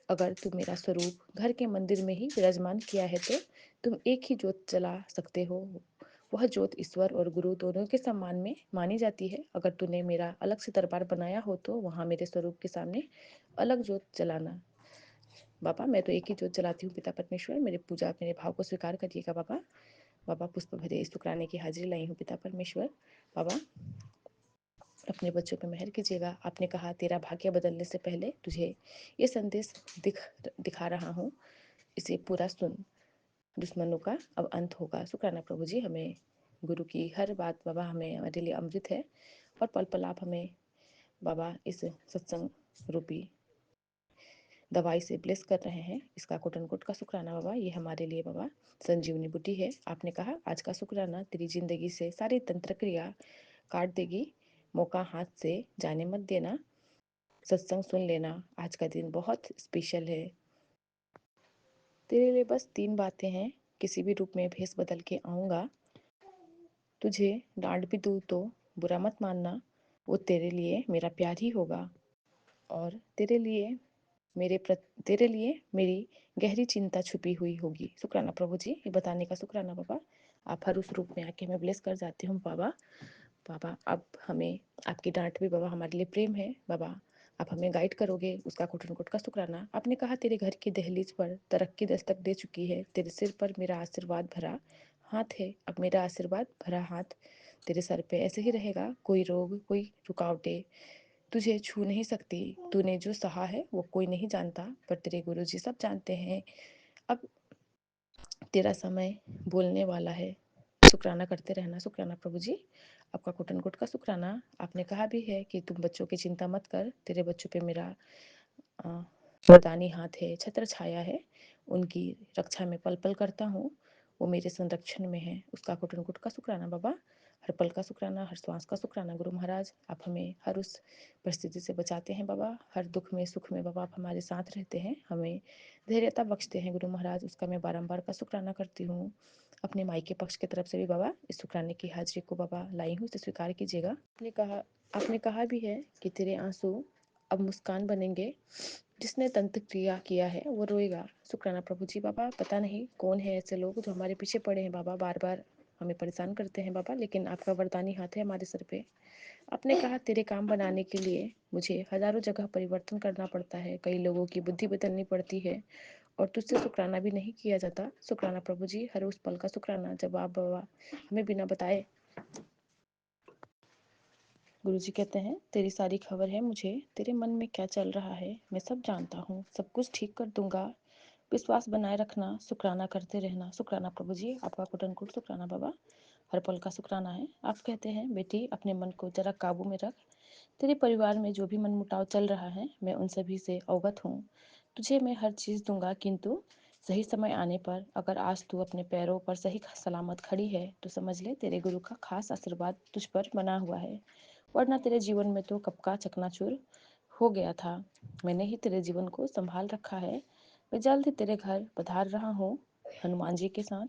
अगर तुम मेरा स्वरूप घर के मंदिर में ही विराजमान किया है तो तुम एक ही ज्योत जला सकते हो। वह ज्योत ईश्वर और गुरु दोनों के सम्मान में मानी जाती है। अगर तूने मेरा अलग से दरबार बनाया हो तो वहाँ मेरे स्वरूप के सामने अलग ज्योत जलाना। बाबा मैं तो एक ही ज्योत जलाती हूँ पिता परमेश्वर, मेरे पूजा मेरे भाव को स्वीकार करिएगा बाबा। बाबा पुष्प भरे शुक्राने की हाजिरी लाई हूँ पिता परमेश्वर। बाबा अपने बच्चों पर मेहर कीजिएगा। आपने कहा तेरा भाग्य बदलने से पहले तुझे ये संदेश दिखा रहा हूँ, इसे पूरा सुन। दुश्मनों का अब अंत होगा। शुक्राना प्रभु जी, हमें गुरु की हर बात बाबा हमें हमारे लिए अमृत है और पल पल आप हमें बाबा इस सत्संग रूपी दवाई से ब्लेस कर रहे हैं। इसका कोटन कोट का शुक्राना बाबा, ये हमारे लिए बाबा संजीवनी बूटी है। आपने कहा आज का शुक्राना तेरी जिंदगी से सारी तंत्र क्रिया काट देगी। मौका हाथ से जाने मत देना, सत्संग सुन लेना। आज का दिन बहुत स्पेशल है। तेरे लिए बस 3 बातें हैं, किसी भी रूप में भेष बदल के आऊँगा। तुझे डांट भी दूँ तो बुरा मत मानना, वो तेरे लिए मेरा प्यार ही होगा और तेरे लिए मेरी गहरी चिंता छुपी हुई होगी। शुक्राना प्रभु जी, ये बताने का शुक्राना बाबा। आप हर उस रूप में आके हमें ब्लेस कर जाते हो बाबा। बाबा अब हमें आपकी डांट भी बाबा हमारे लिए प्रेम है बाबा। आप हमें गाइड करोगे, उसका कोटन कोट का शुक्राना। आपने कहा तेरे घर की दहलीज पर तरक्की दस्तक दे चुकी है। तेरे सिर पर मेरा आशीर्वाद भरा हाथ है। अब मेरा आशीर्वाद भरा हाथ तेरे सर पे ऐसे ही रहेगा। कोई रोग कोई रुकावटें तुझे छू नहीं सकती। तूने जो सहा है वो कोई नहीं जानता, पर तेरे गुरुजी सब जानते हैं। अब तेरा समय बोलने वाला है, शुक्राना करते रहना। शुक्राना प्रभु जी, आपका कोटन कोट का शुक्राना। आपने कहा भी है कि तुम बच्चों की चिंता मत कर, तेरे बच्चों पे मेरा वरदानी हाथ है, छत्र छाया है। उनकी रक्षा में पल पल करता हूँ, वो मेरे संरक्षण में है। उसका कोटन कोट का शुक्राना बाबा। हर पल का शुक्राना, हर श्वास का शुक्राना गुरु महाराज। आप हमें हर उस परिस्थिति से बचाते हैं बाबा। हर दुख में सुख में बाबा आप हमारे साथ रहते हैं, हमें धैर्यता बख्शते हैं गुरु महाराज। उसका मैं बारंबार का शुक्राना करती हूँ। अपने माई के पक्ष की तरफ से भी बाबा इस शुक्राने की हाजिरी को बाबा लाई हूँ, इसे स्वीकार कीजिएगा। आपने कहा भी है कि तेरे आंसू अब मुस्कान बनेंगे। जिसने तंत्र क्रिया किया है वो रोएगा। शुक्राना प्रभु जी बाबा। पता नहीं कौन है ऐसे लोग जो हमारे पीछे पड़े हैं बाबा, बार बार हमें परेशान करते हैं बाबा, लेकिन आपका वरदानी हाथ है हमारे सर पे। आपने कहा तेरे काम बनाने के लिए मुझे हजारों जगह परिवर्तन करना पड़ता है, कई लोगों की बुद्धि बदलनी पड़ती है और तुझसे शुक्राना भी नहीं किया जाता। शुक्राना प्रभु जी, हर उस पल का शुक्राना जब आप बाबा हमें बिना बताए। गुरुजी कहते हैं तेरी सारी खबर है मुझे, तेरे मन में क्या चल रहा है मैं सब जानता हूँ, सब कुछ ठीक कर दूंगा। विश्वास बनाए रखना, शुक्राना करते रहना। शुक्राना प्रभु जी, आपका कोटन-कोट शुक्राना बाबा, हर पल का शुक्राना है। आप कहते हैं, बेटी अपने मन को जरा काबू में रख। तेरे परिवार में जो भी मनमुटाव चल रहा है, मैं उन सभी से अवगत हूँ। तुझे मैं हर चीज़ दूंगा, किंतु सही समय आने पर अगर आज तू अपने पैरों पर सही सलामत खड़ी है तो समझ ले तेरे गुरु का खास आशीर्वाद तुझ पर बना हुआ है, वरना तेरे जीवन में तो कब का चकनाचूर हो गया था। मैंने ही तेरे जीवन को संभाल रखा है। मैं जल्द ही तेरे घर पधार रहा हूँ हनुमान जी के साथ,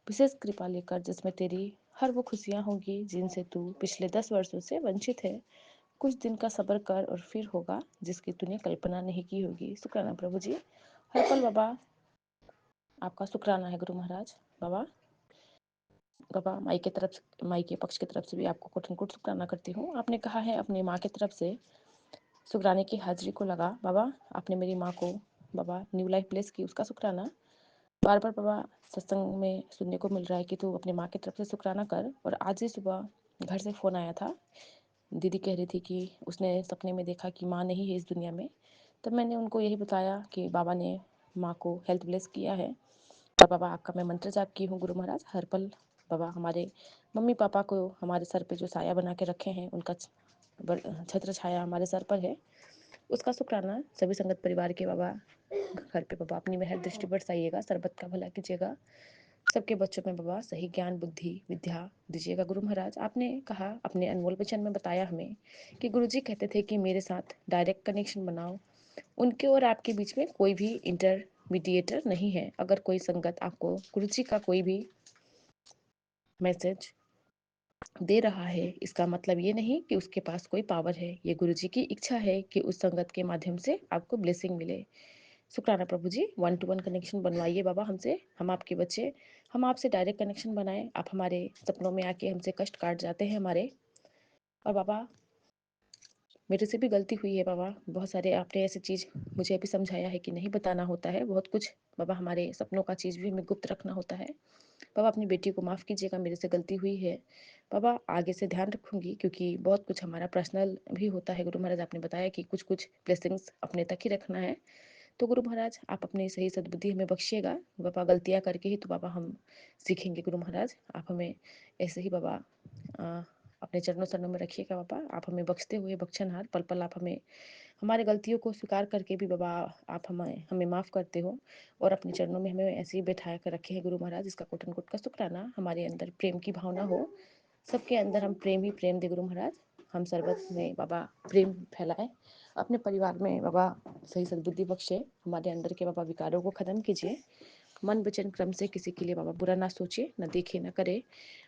विशेष कृपा लेकर, जिसमें तेरी हर वो खुशियाँ होगी जिनसे तू पिछले 10 वर्षों से वंचित है। कुछ दिन का सब्र कर और फिर होगा जिसकी तूने कल्पना नहीं की होगी। शुक्राना प्रभु जी, हर पल बाबा आपका शुक्राना है गुरु महाराज। बाबा बाबा माई के पक्ष की तरफ से भी आपको कोटन कोट शुक्राना करती हूँ। आपने कहा है अपनी माँ की तरफ से शुक्राने की हाजिरी को लगा। बाबा आपने मेरी माँ को बाबा न्यू लाइफ प्लेस की, उसका शुक्राना। बार बार बाबा सत्संग में सुनने को मिल रहा है कि तू अपनी माँ की तरफ से शुक्राना कर। और आज ही सुबह घर से फ़ोन आया था, दीदी कह रही थी कि उसने सपने में देखा कि माँ नहीं है इस दुनिया में। तब मैंने उनको यही बताया कि बाबा ने माँ को हेल्थ ब्लेस किया है। और बाबा आपका मैं मंत्र जाप की हूँ गुरु महाराज। हर पल बाबा हमारे मम्मी पापा को हमारे सर पे जो साया बना के रखे हैं, उनका छत्र छाया हमारे सर पर है, उसका शुक्राना। सभी संगत परिवार के बाबा घर पे बाबा अपनी मेहर दृष्टि बरसाइएगा, सरबत का भला कीजिएगा, सबके बच्चों में बाबा सही ज्ञान बुद्धि विद्या दीजिएगा गुरु महाराज। आपने कहा अपने अनमोल वचन में बताया हमें कि गुरुजी कहते थे कि मेरे साथ डायरेक्ट कनेक्शन बनाओ, उनके और आपके बीच में कोई भी इंटरमीडिएटर नहीं है। अगर कोई संगत आपको गुरुजी का कोई भी मैसेज दे रहा है, इसका मतलब ये नहीं कि उसके पास कोई पावर है। ये गुरुजी की इच्छा है कि उस संगत के माध्यम से आपको ब्लेसिंग मिले। शुक्राना प्रभु जी, 1 to 1 कनेक्शन बनवाइए बाबा हमसे, हम आपके बच्चे, हम आपसे डायरेक्ट कनेक्शन बनाएं। आप हमारे सपनों में आके हमसे कष्ट काट जाते हैं हमारे। और बाबा मेरे से भी गलती हुई है बाबा, बहुत सारे आपने ऐसी चीज़ मुझे अभी समझाया है कि नहीं बताना होता है, बहुत कुछ बाबा हमारे सपनों का चीज़ भी हमें गुप्त रखना होता है। बाबा अपनी बेटी को माफ़ कीजिएगा, मेरे से गलती हुई है। बाबा आगे से ध्यान रखूंगी, क्योंकि बहुत कुछ हमारा पर्सनल भी होता है गुरु महाराज। आपने बताया कि कुछ कुछ ब्लेसिंग्स अपने तक ही रखना है। तो गुरु महाराज आप अपनी सही सद्बुद्धि हमें बख्शिएगा। बाबा गलतियाँ करके ही तो बाबा हम सीखेंगे गुरु महाराज। आप हमें ऐसे ही बाबा अपने चरणों शरणों में रखिएगा बाबा। आप हमें बख्शते हुए बख्शनहार, पल पल आप हमें हमारे गलतियों को स्वीकार करके भी बाबा आप हमें हमें माफ़ करते हो और अपने चरणों में हमें ऐसे ही बैठाया कर रखे हैं गुरु महाराज। इसका कोटन कोट का शुक्राना। हमारे अंदर प्रेम की भावना हो, सबके अंदर हम प्रेम ही प्रेम दे गुरु महाराज। हम सर्वत में बाबा प्रेम फैलाएं, अपने परिवार में बाबा सही सद्बुद्धि बख्शे, हमारे अंदर के बाबा विकारों को ख़त्म कीजिए। मन वचन क्रम से किसी के लिए बाबा बुरा ना सोचे, न देखे, न करे।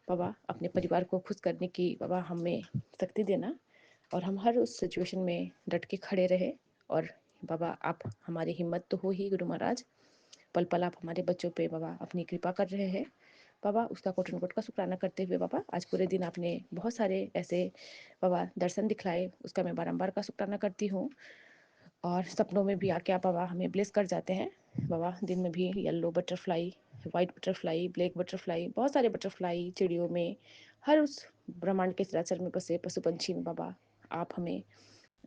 बाबा अपने परिवार को खुश करने की बाबा हमें शक्ति देना, और हम हर उस सिचुएशन में डट के खड़े रहे। और बाबा आप हमारी हिम्मत तो हो ही गुरु महाराज, पल पल आप हमारे बच्चों पे बाबा अपनी कृपा कर रहे हैं। बाबा उसका कोटन कोट का शुक्राना करते हुए बाबा आज पूरे दिन आपने बहुत सारे ऐसे बाबा दर्शन दिखलाए, उसका मैं बारंबार का शुक्राना करती हूँ। और सपनों में भी आके आप बाबा हमें ब्लेस कर जाते हैं बाबा। दिन में भी yellow butterfly, white butterfly, black butterfly, बहुत सारे बटरफ्लाई चिड़ियों में, हर उस ब्रह्मांड के चराचर में बसे पशु पंछी में बाबा आप हमें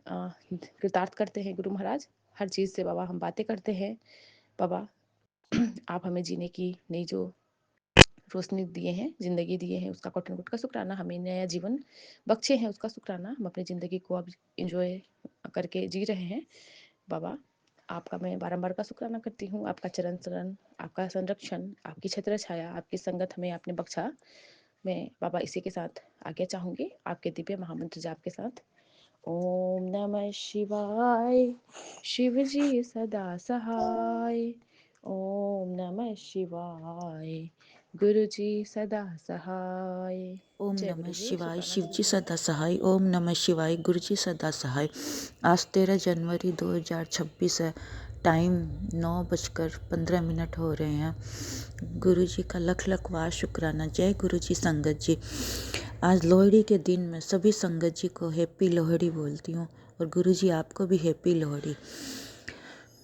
कृतार्थ करते हैं गुरु महाराज। हर चीज़ से बाबा हम बातें करते हैं बाबा। आप हमें जीने की नई जो रोशनी दिए हैं, ज़िंदगी दिए हैं, उसका कोटन कोट का शुक्राना। हमें नया जीवन बख्शे हैं, उसका शुक्राना। हम अपनी ज़िंदगी को अब इंजॉय करके जी रहे हैं बाबा। आपका मैं बारंबार का शुक्राना करती हूँ। आपका चरण शरण, आपका संरक्षण, आपकी छत्र छाया, आपकी संगत हमें आपने बख्शा। मैं बाबा इसी के साथ आगे चाहूँगी, आपके दिव्य महामंत्र जाप के साथ। ओम नमः शिवाय, शिव जी सदा सहाय। ओम नमः शिवाय, गुरु जी सदा सहाय। ओम जय नमः गुरु जी। शिवाय, शुक्राना शिव गुरु जी महाराज। सदा सहाय। ओम नमः शिवाय, गुरु जी सदा सहाय। आज 13 जनवरी 2026 है। टाइम 9:15 हो रहे हैं। गुरु जी का लख लख वार शुक्राना। जय गुरु जी संगत जी। आज लोहड़ी के दिन में सभी संगत जी को हैप्पी लोहड़ी बोलती हूँ, और गुरु जी आपको भी हैप्पी लोहड़ी।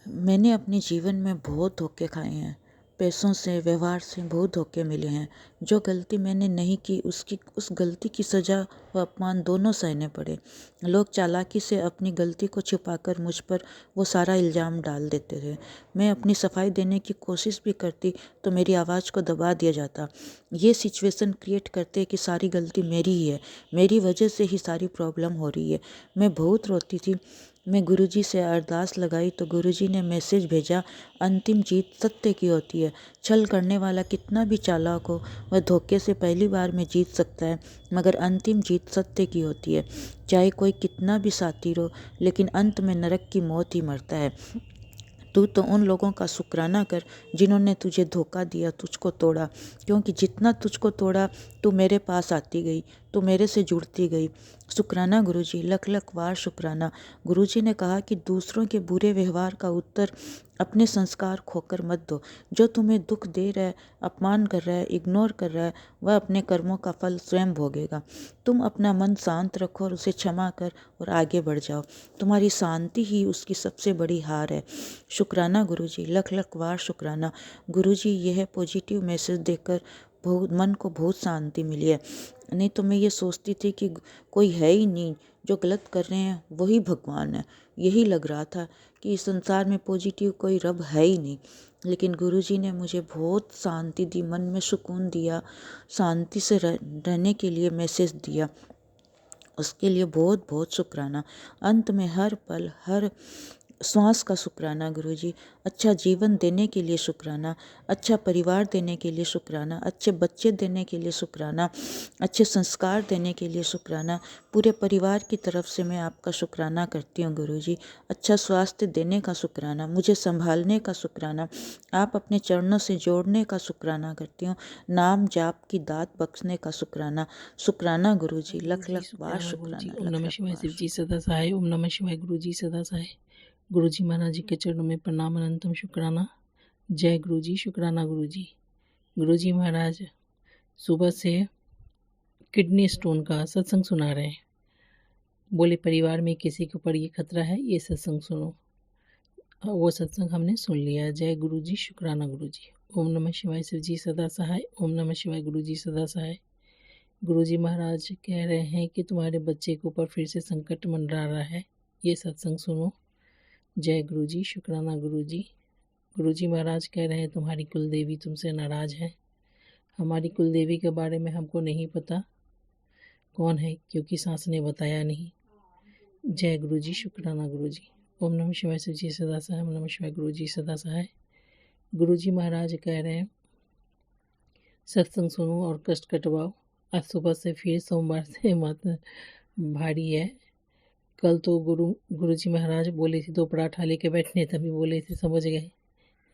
मैंने अपने जीवन में बहुत धोखे खाए हैं, पैसों से, व्यवहार से बहुत धोखे मिले हैं। जो गलती मैंने नहीं की उस गलती की सज़ा व अपमान दोनों सहने पड़े। लोग चालाकी से अपनी गलती को छिपाकर मुझ पर वो सारा इल्ज़ाम डाल देते थे। मैं अपनी सफाई देने की कोशिश भी करती तो मेरी आवाज़ को दबा दिया जाता। ये सिचुएशन क्रिएट करते कि सारी गलती मेरी ही है, मेरी वजह से ही सारी प्रॉब्लम हो रही है। मैं बहुत रोती थी। मैं गुरुजी से अरदास लगाई तो गुरुजी ने मैसेज भेजा, अंतिम जीत सत्य की होती है। छल करने वाला कितना भी चालाक हो, वह धोखे से पहली बार में जीत सकता है, मगर अंतिम जीत सत्य की होती है। चाहे कोई कितना भी शातिर हो, लेकिन अंत में नरक की मौत ही मरता है। तू तो उन लोगों का शुक्राना कर जिन्होंने तुझे धोखा दिया, तुझको तोड़ा, क्योंकि जितना तुझको तोड़ा तू मेरे पास आती गई, तू मेरे से जुड़ती गई। शुक्राना गुरुजी, लख लख बार शुक्राना। गुरुजी ने कहा कि दूसरों के बुरे व्यवहार का उत्तर अपने संस्कार खोकर मत दो। जो तुम्हें दुख दे रहा है, अपमान कर रहा है, इग्नोर कर रहा है, वह अपने कर्मों का फल स्वयं भोगेगा। तुम अपना मन शांत रखो और उसे क्षमा कर और आगे बढ़ जाओ। तुम्हारी शांति ही उसकी सबसे बड़ी हार है। शुक्राना गुरुजी, लख लख बार शुक्राना। गुरुजी, यह पॉजिटिव मैसेज देकर बहुत मन को बहुत शांति मिली है। नहीं तो मैं ये सोचती थी कि कोई है ही नहीं, जो गलत कर रहे हैं वही भगवान है। यही लग रहा था कि इस संसार में पॉजिटिव कोई रब है ही नहीं। लेकिन गुरुजी ने मुझे बहुत शांति दी, मन में सुकून दिया, शांति से रहने के लिए मैसेज दिया। उसके लिए बहुत बहुत शुक्राना। अंत में हर पल, हर श्वास का शुक्राना गुरुजी। अच्छा जीवन देने के लिए शुक्राना, अच्छा परिवार देने के लिए शुक्राना, अच्छे बच्चे देने के लिए शुक्राना, अच्छे संस्कार देने के लिए शुक्राना। पूरे परिवार की तरफ से मैं आपका शुक्राना करती हूँ गुरुजी। अच्छा स्वास्थ्य देने का शुक्राना, मुझे संभालने का शुक्राना, आप अपने चरणों से जोड़ने का शुक्राना करती हूँ। नाम जाप की दात बख्शने का शुक्राना। शुक्राना गुरुजी, लख लख बार शुक्राना, ओम लख नमः लख शिवाय बार शिव जी सदा सहाय। ओम नमः शिवाय गुरु जी सदा सहाय। गुरु जी महाराज जी के चरणों में प्रणाम, अनंतम शुक्राना। जय गुरु जी, शुक्राना गुरु जी। गुरु जी महाराज सुबह से किडनी स्टोन का सत्संग सुना रहे हैं। बोले परिवार में किसी के ऊपर ये खतरा है, ये सत्संग सुनो। वो सत्संग हमने सुन लिया। जय गुरु जी, शुक्राना गुरु जी। ओम नमः शिवाय शिव जी सदा सहाय। ओम नमः शिवाय गुरु जी सदा सहाय। गुरु जी महाराज कह रहे हैं कि तुम्हारे बच्चे के ऊपर फिर से संकट मंडरा रहा है, ये सत्संग सुनो। जय गुरु जी, शुक्राना गुरु जी। गुरु जी महाराज कह रहे हैं तुम्हारी कुल देवी तुमसे नाराज़ है। हमारी कुल देवी के बारे में हमको नहीं पता कौन है, क्योंकि सास ने बताया नहीं। जय गुरु जी, शुक्राना गुरु जी। ओम नमः शिवाय शिव जी सदा सहाय। ओम नमः शिवाय गुरु जी सदा सहाय। गुरु जी महाराज कह रहे हैं सत्संग सुनो और कष्ट कटवाओ। आज सुबह से फिर सोमवार से माता भारी है। कल तो गुरु जी महाराज बोले थे 2 पराठा लेके बैठने, तभी बोले थे समझ गए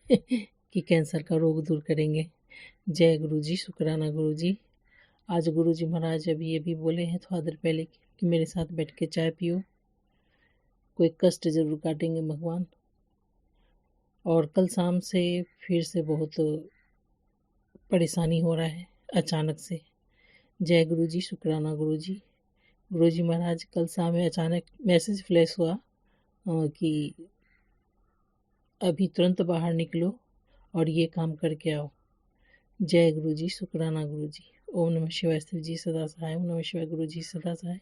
कि कैंसर का रोग दूर करेंगे। जय गुरु जी, शुक्राना गुरु जी। आज गुरु जी महाराज अभी बोले हैं थोड़ा देर पहले कि मेरे साथ बैठ के चाय पियो, कोई कष्ट जरूर काटेंगे भगवान। और कल शाम से फिर से बहुत परेशानी हो रहा है अचानक से। जय गुरु जी, शुक्राना गुरु जी। गुरु जी महाराज कल शाम में अचानक मैसेज फ्लैश हुआ कि अभी तुरंत बाहर निकलो और ये काम करके आओ। जय गुरु जी, शुक्राना गुरु जी। ओम नमः शिवाय शिव जी सदा सहाय। ओम नमः शिवाय गुरु जी सदा सहाय।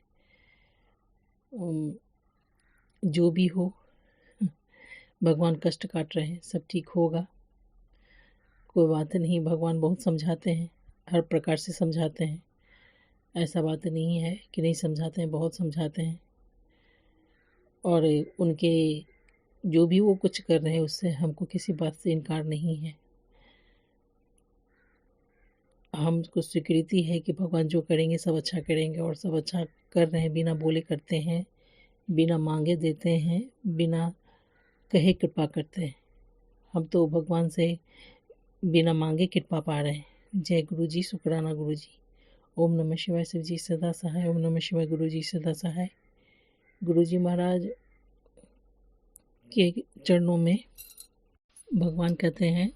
जो भी हो भगवान कष्ट काट रहे हैं, सब ठीक होगा, कोई बात नहीं। भगवान बहुत समझाते हैं, हर प्रकार से समझाते हैं। ऐसा बात नहीं है कि नहीं समझाते हैं, बहुत समझाते हैं। और उनके जो भी वो कुछ कर रहे हैं उससे हमको किसी बात से इनकार नहीं है। हमको स्वीकृति है कि भगवान जो करेंगे सब अच्छा करेंगे, और सब अच्छा कर रहे हैं, बिना बोले करते हैं, बिना मांगे देते हैं, बिना कहे कृपा करते हैं। हम तो भगवान से बिना मांगे कृपा पा रहे हैं। जय गुरु जी, शुक्राना गुरु जी। ओम नमः शिवाय शिव जी सदा सहाय। ओम नमः शिवाय गुरु जी सदा सहाय। गुरु जी महाराज के चरणों में भगवान कहते हैं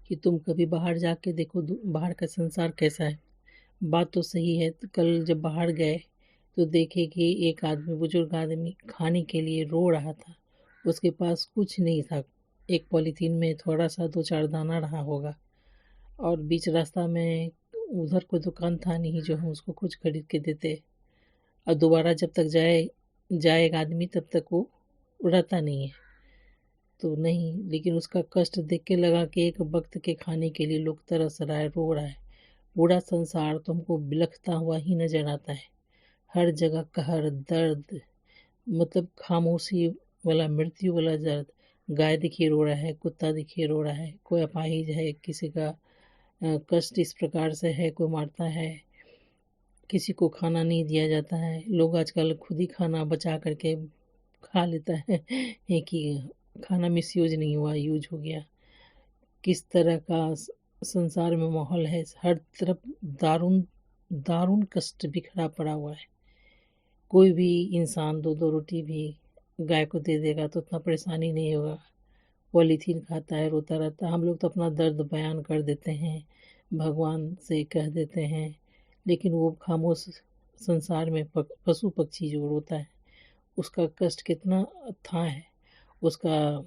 कि तुम कभी बाहर जाके देखो बाहर का संसार कैसा है। बात तो सही है। तो कल जब बाहर गए तो देखे कि एक आदमी, बुजुर्ग आदमी, खाने के लिए रो रहा था। उसके पास कुछ नहीं था, एक पॉलीथीन में थोड़ा सा 2-4 दाना रहा होगा, और बीच रास्ता में उधर कोई दुकान था नहीं जो हम उसको कुछ खरीद के देते, और दोबारा जब तक जाएगा आदमी तब तक वो रहता नहीं है। तो नहीं, लेकिन उसका कष्ट देख के लगा कि एक वक्त के खाने के लिए लोग तरस रहा है, रो रहा है। पूरा संसार तुमको बिलखता हुआ ही नजर आता है। हर जगह कहर, दर्द, मतलब खामोशी वाला, मृत्यु वाला दर्द। गाय देखिए रो रहा है, कुत्ता देखिए रो रहा है, कोई अपाहिज है, किसी का कष्ट इस प्रकार से है, कोई मारता है, किसी को खाना नहीं दिया जाता है। लोग आजकल खुद ही खाना बचा करके खा लेता है कि खाना मिसयूज नहीं हुआ, यूज हो गया। किस तरह का संसार में माहौल है, हर तरफ दारुण दारुण कष्ट बिखरा पड़ा हुआ है। कोई भी इंसान दो दो रोटी भी गाय को दे देगा तो उतना परेशानी नहीं होगा। पॉलीथीन खाता है, रोता रहता है। हम लोग तो अपना दर्द बयान कर देते हैं, भगवान से कह देते हैं, लेकिन वो खामोश संसार में पशु पक्षी जो रोता है उसका कष्ट कितना अथाह है। उसका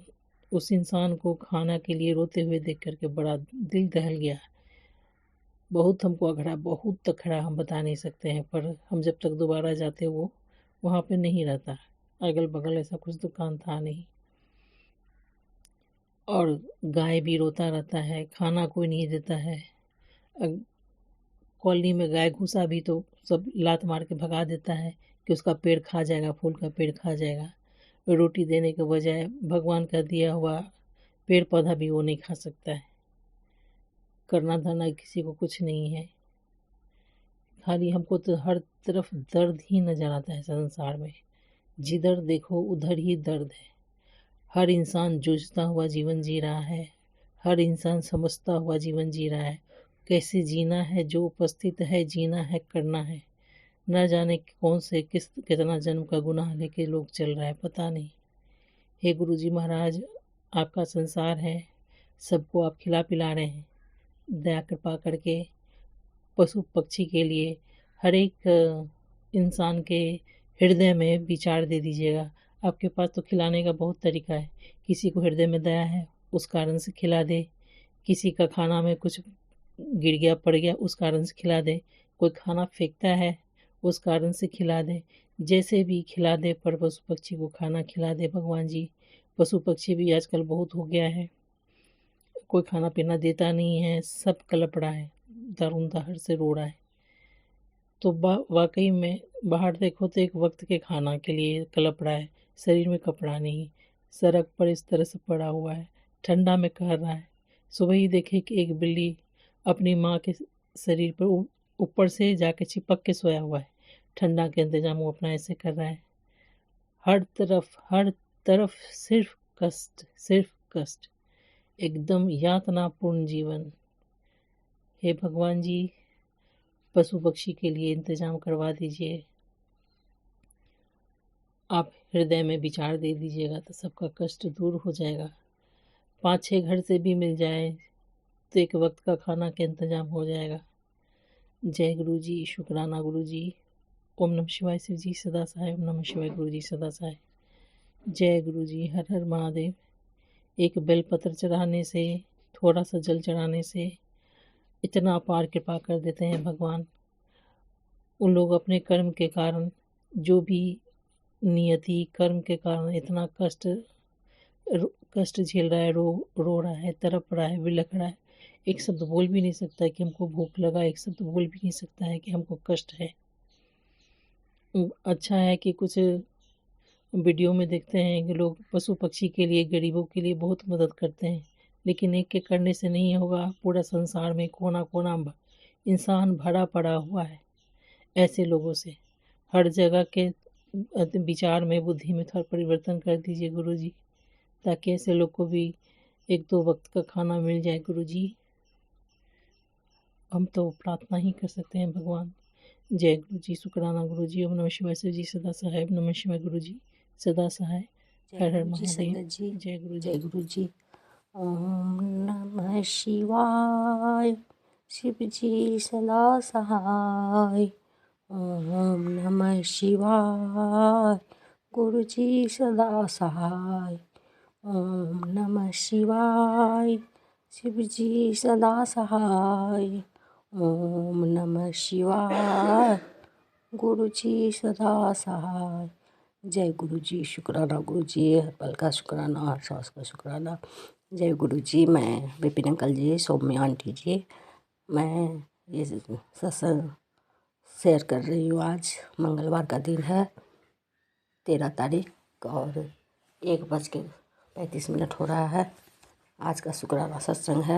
उस इंसान को खाना के लिए रोते हुए देख करके बड़ा दिल दहल गया। बहुत हमको अखड़ा, बहुत तखड़ा, हम बता नहीं सकते हैं, पर हम जब तक दोबारा जाते वो वहाँ पे नहीं रहता। अगल बगल ऐसा कुछ दुकान था नहीं, और गाय भी रोता रहता है, खाना कोई नहीं देता है। कॉलोनी में गाय घुसा भी तो सब लात मार के भगा देता है कि उसका पेड़ खा जाएगा, फूल का पेड़ खा जाएगा। रोटी देने के बजाय भगवान का दिया हुआ पेड़ पौधा भी वो नहीं खा सकता है। करना धरना किसी को कुछ नहीं है, खाली हमको तो हर तरफ दर्द ही नजर आता है संसार में। जिधर देखो उधर ही दर्द है। हर इंसान जूझता हुआ जीवन जी रहा है, हर इंसान समझता हुआ जीवन जी रहा है। कैसे जीना है, जो उपस्थित है जीना है, करना है। न जाने कौन से कितना जन्म का गुनाह लेके लोग चल रहा है, पता नहीं। हे गुरुजी महाराज, आपका संसार है, सबको आप खिला पिला रहे हैं। दया कृपा करके पशु पक्षी के लिए हर एक इंसान के हृदय में विचार दे दीजिएगा। आपके पास तो खिलाने का बहुत तरीका है। किसी को हृदय में दया है उस कारण से खिला दे, किसी का खाना में कुछ गिर गया पड़ गया उस कारण से खिला दे, कोई खाना फेंकता है उस कारण से खिला दे। जैसे भी खिला दे, पर पशु पक्षी को खाना खिला दे भगवान जी। पशु पक्षी भी आजकल बहुत हो गया है, कोई खाना पीना देता नहीं है, सब कलप रहा है, दारुण दहर से रो रहा है। तो वाकई में बाहर देखो तो एक वक्त के खाना के लिए कलप रहा है, शरीर में कपड़ा नहीं, सड़क पर इस तरह से पड़ा हुआ है, ठंडा में कह रहा है। सुबह ही देखे कि एक बिल्ली अपनी माँ के शरीर पर ऊपर से जाके चिपक के सोया हुआ है। ठंडा के इंतजाम वो अपना ऐसे कर रहा है। हर तरफ सिर्फ कष्ट, सिर्फ कष्ट, एकदम यातनापूर्ण जीवन। हे भगवान जी, पशु पक्षी के लिए इंतजाम करवा दीजिए। आप हृदय में विचार दे दीजिएगा तो सबका कष्ट दूर हो जाएगा। 5-6 घर से भी मिल जाए तो एक वक्त का खाना का इंतजाम हो जाएगा। जय गुरु जी, शुक्राना गुरु जी। ओम नमः शिवाय शिव जी सदा सहाय। ओम नमः शिवाय गुरु जी सदा सहाय। जय गुरु जी, हर हर महादेव। एक बेलपत्र चढ़ाने से, थोड़ा सा जल चढ़ाने से इतना अपार कृपा कर देते हैं भगवान। उन लोग अपने कर्म के कारण, जो भी नियति कर्म के कारण इतना कष्ट झेल रहा है, रो रहा है, तड़प रहा है, बिलख रहा है। एक शब्द बोल भी नहीं सकता है कि हमको भूख लगा, एक शब्द बोल भी नहीं सकता है कि हमको कष्ट है। अच्छा है कि कुछ वीडियो में देखते हैं कि लोग पशु पक्षी के लिए, गरीबों के लिए बहुत मदद करते हैं, लेकिन एक के करने से नहीं होगा। पूरा संसार में कोना कोना इंसान भरा पड़ा हुआ है ऐसे लोगों से। हर जगह के विचार में, बुद्धि में थोड़ा परिवर्तन कर दीजिए गुरु जी, ताकि ऐसे लोग को भी 1-2 वक्त का खाना मिल जाए गुरु जी। हम तो प्रार्थना ही कर सकते हैं भगवान। जय गुरु जी, शुक्राना गुरु जी। ओम नमः शिवाय शिव जी सदा सहाय। ओम नमः शिवाय गुरु जी सदा सहाय। हर हर महादेव। जय गुरु जी। जय गुरु जी। ओम नमः शिवाय शिव जी सदा सहाय। ओम नमः शिवाय गुरु जी सदा सहाय। ओम नमः शिवाय शिव जी सदा सहाय। ओम नमः शिवाय। गुरु जी सदा सहाय। जय गुरु जी। शुक्राना गुरु जी, पल का शुक्राना, हर सांस का शुक्राना। जय गुरु जी। मैं विपिन अंकल जी, सौम्या आंटी जी, मैं ये सत्संग शेयर कर रही हूँ। आज मंगलवार का दिन है, 13 तारीख, और 1:35 हो रहा है। आज का शुक्राना सत्संग है।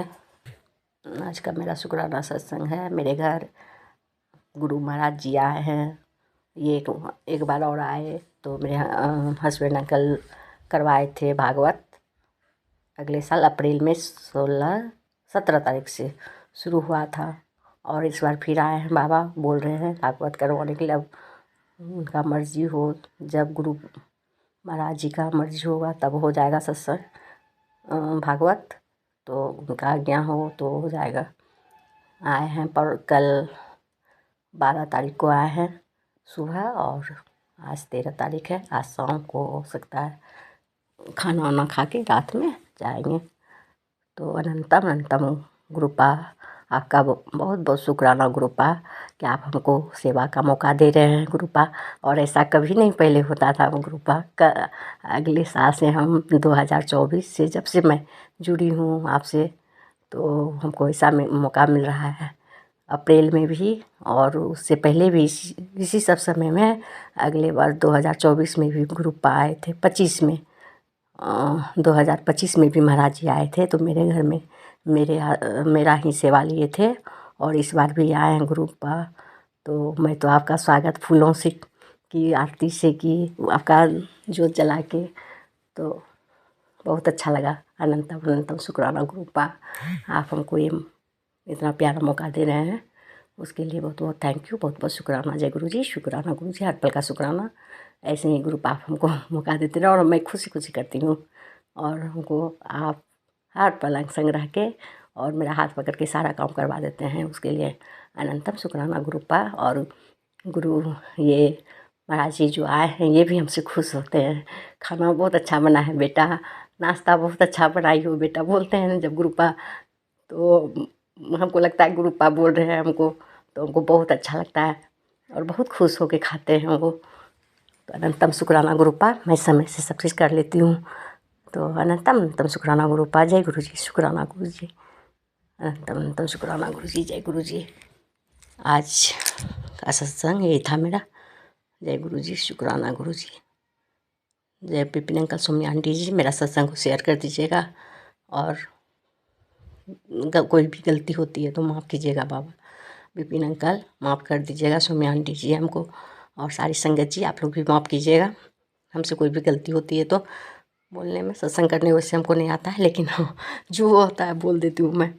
आज का मेरा शुक्राना सत्संग है। मेरे घर गुरु महाराज जी आए हैं। ये एक बार और आए तो मेरे हस्बैंड अंकल करवाए थे भागवत। अगले साल अप्रैल में 17 तारीख से शुरू हुआ था, और इस बार फिर आए हैं। बाबा बोल रहे हैं भागवत करवाने के लिए। अब उनका मर्जी हो, जब गुरु महाराज जी का मर्जी होगा तब हो जाएगा सत्संग भागवत, तो उनका आज्ञा हो तो हो जाएगा। आए हैं पर कल 12 तारीख को आए हैं सुबह, और आज 13 तारीख है। आज शाम को हो सकता है खाना वाना खा के रात में जाएंगे। तो अनंतम अनंतम गुरुपा, आपका बहुत बहुत शुक्राना गुरुपा कि आप हमको सेवा का मौका दे रहे हैं गुरुपा। और ऐसा कभी नहीं पहले होता था गुरुपा का। अगले साल से हम 2024 से जब से मैं जुड़ी हूँ आपसे, तो हमको ऐसा मौका मिल रहा है। अप्रैल में भी और उससे पहले भी इसी सब समय में, अगले बार 2024 में भी ग्रुप आए थे। 25 में 2025 में भी महाराज जी आए थे, तो मेरे घर में मेरा ही सेवा लिए थे। और इस बार भी आए हैं ग्रुप। तो मैं तो आपका स्वागत फूलों से की, आरती से की, आपका जोत जला के, तो बहुत अच्छा लगा। अनंतम अनंतम शुक्राना गुरुपा, आप हमको ये इतना प्यारा मौका दे रहे हैं, उसके लिए बहुत बहुत थैंक यू, बहुत बहुत शुक्राना। जय गुरु जी। शुक्राना गुरु जी, हर पल का शुक्राना। ऐसे ही गुरुपा आप हमको मौका देते रहे, और मैं खुशी खुशी करती हूँ। और हमको आप हर पल संग रह के और मेरा हाथ पकड़ के सारा काम करवा देते हैं, उसके लिए अनंतम शुक्राना गुरुपा। और गुरु ये महाराज जी जो आए हैं, ये भी हमसे खुश होते हैं। खाना बहुत अच्छा बना है बेटा, नाश्ता बहुत अच्छा बनाई हो बेटा, बोलते हैं जब गुरुपा। तो हमको लगता है गुरुपा बोल रहे हैं हमको, तो हमको बहुत अच्छा लगता है और बहुत खुश होके खाते हैं वो। तो अनंतम शुक्राना गुरुपा। मैं समय से सब चीज़ कर लेती हूँ, तो अनंतम अनंतम शुक्राना गुरुपा। जय गुरु जी। शुक्राना गुरु जी। अनंतम अनंतम शुक्राना गुरु जी। जय गुरु जी। आज का सत्संग ये था मेरा। जय गुरु जी। शुक्राना गुरु जी। जय विपिन अंकल, सौम्या आंटी जी, मेरा सत्संग को शेयर कर दीजिएगा। और कोई भी गलती होती है तो माफ़ कीजिएगा बाबा। विपिन अंकल माफ़ कर दीजिएगा, सौम्या आंटी जी हमको, और सारी संगत जी आप लोग भी माफ़ कीजिएगा। हमसे कोई भी गलती होती है तो बोलने में, सत्संग करने वैसे हमको नहीं आता है, लेकिन जो होता है बोल देती हूँ मैं।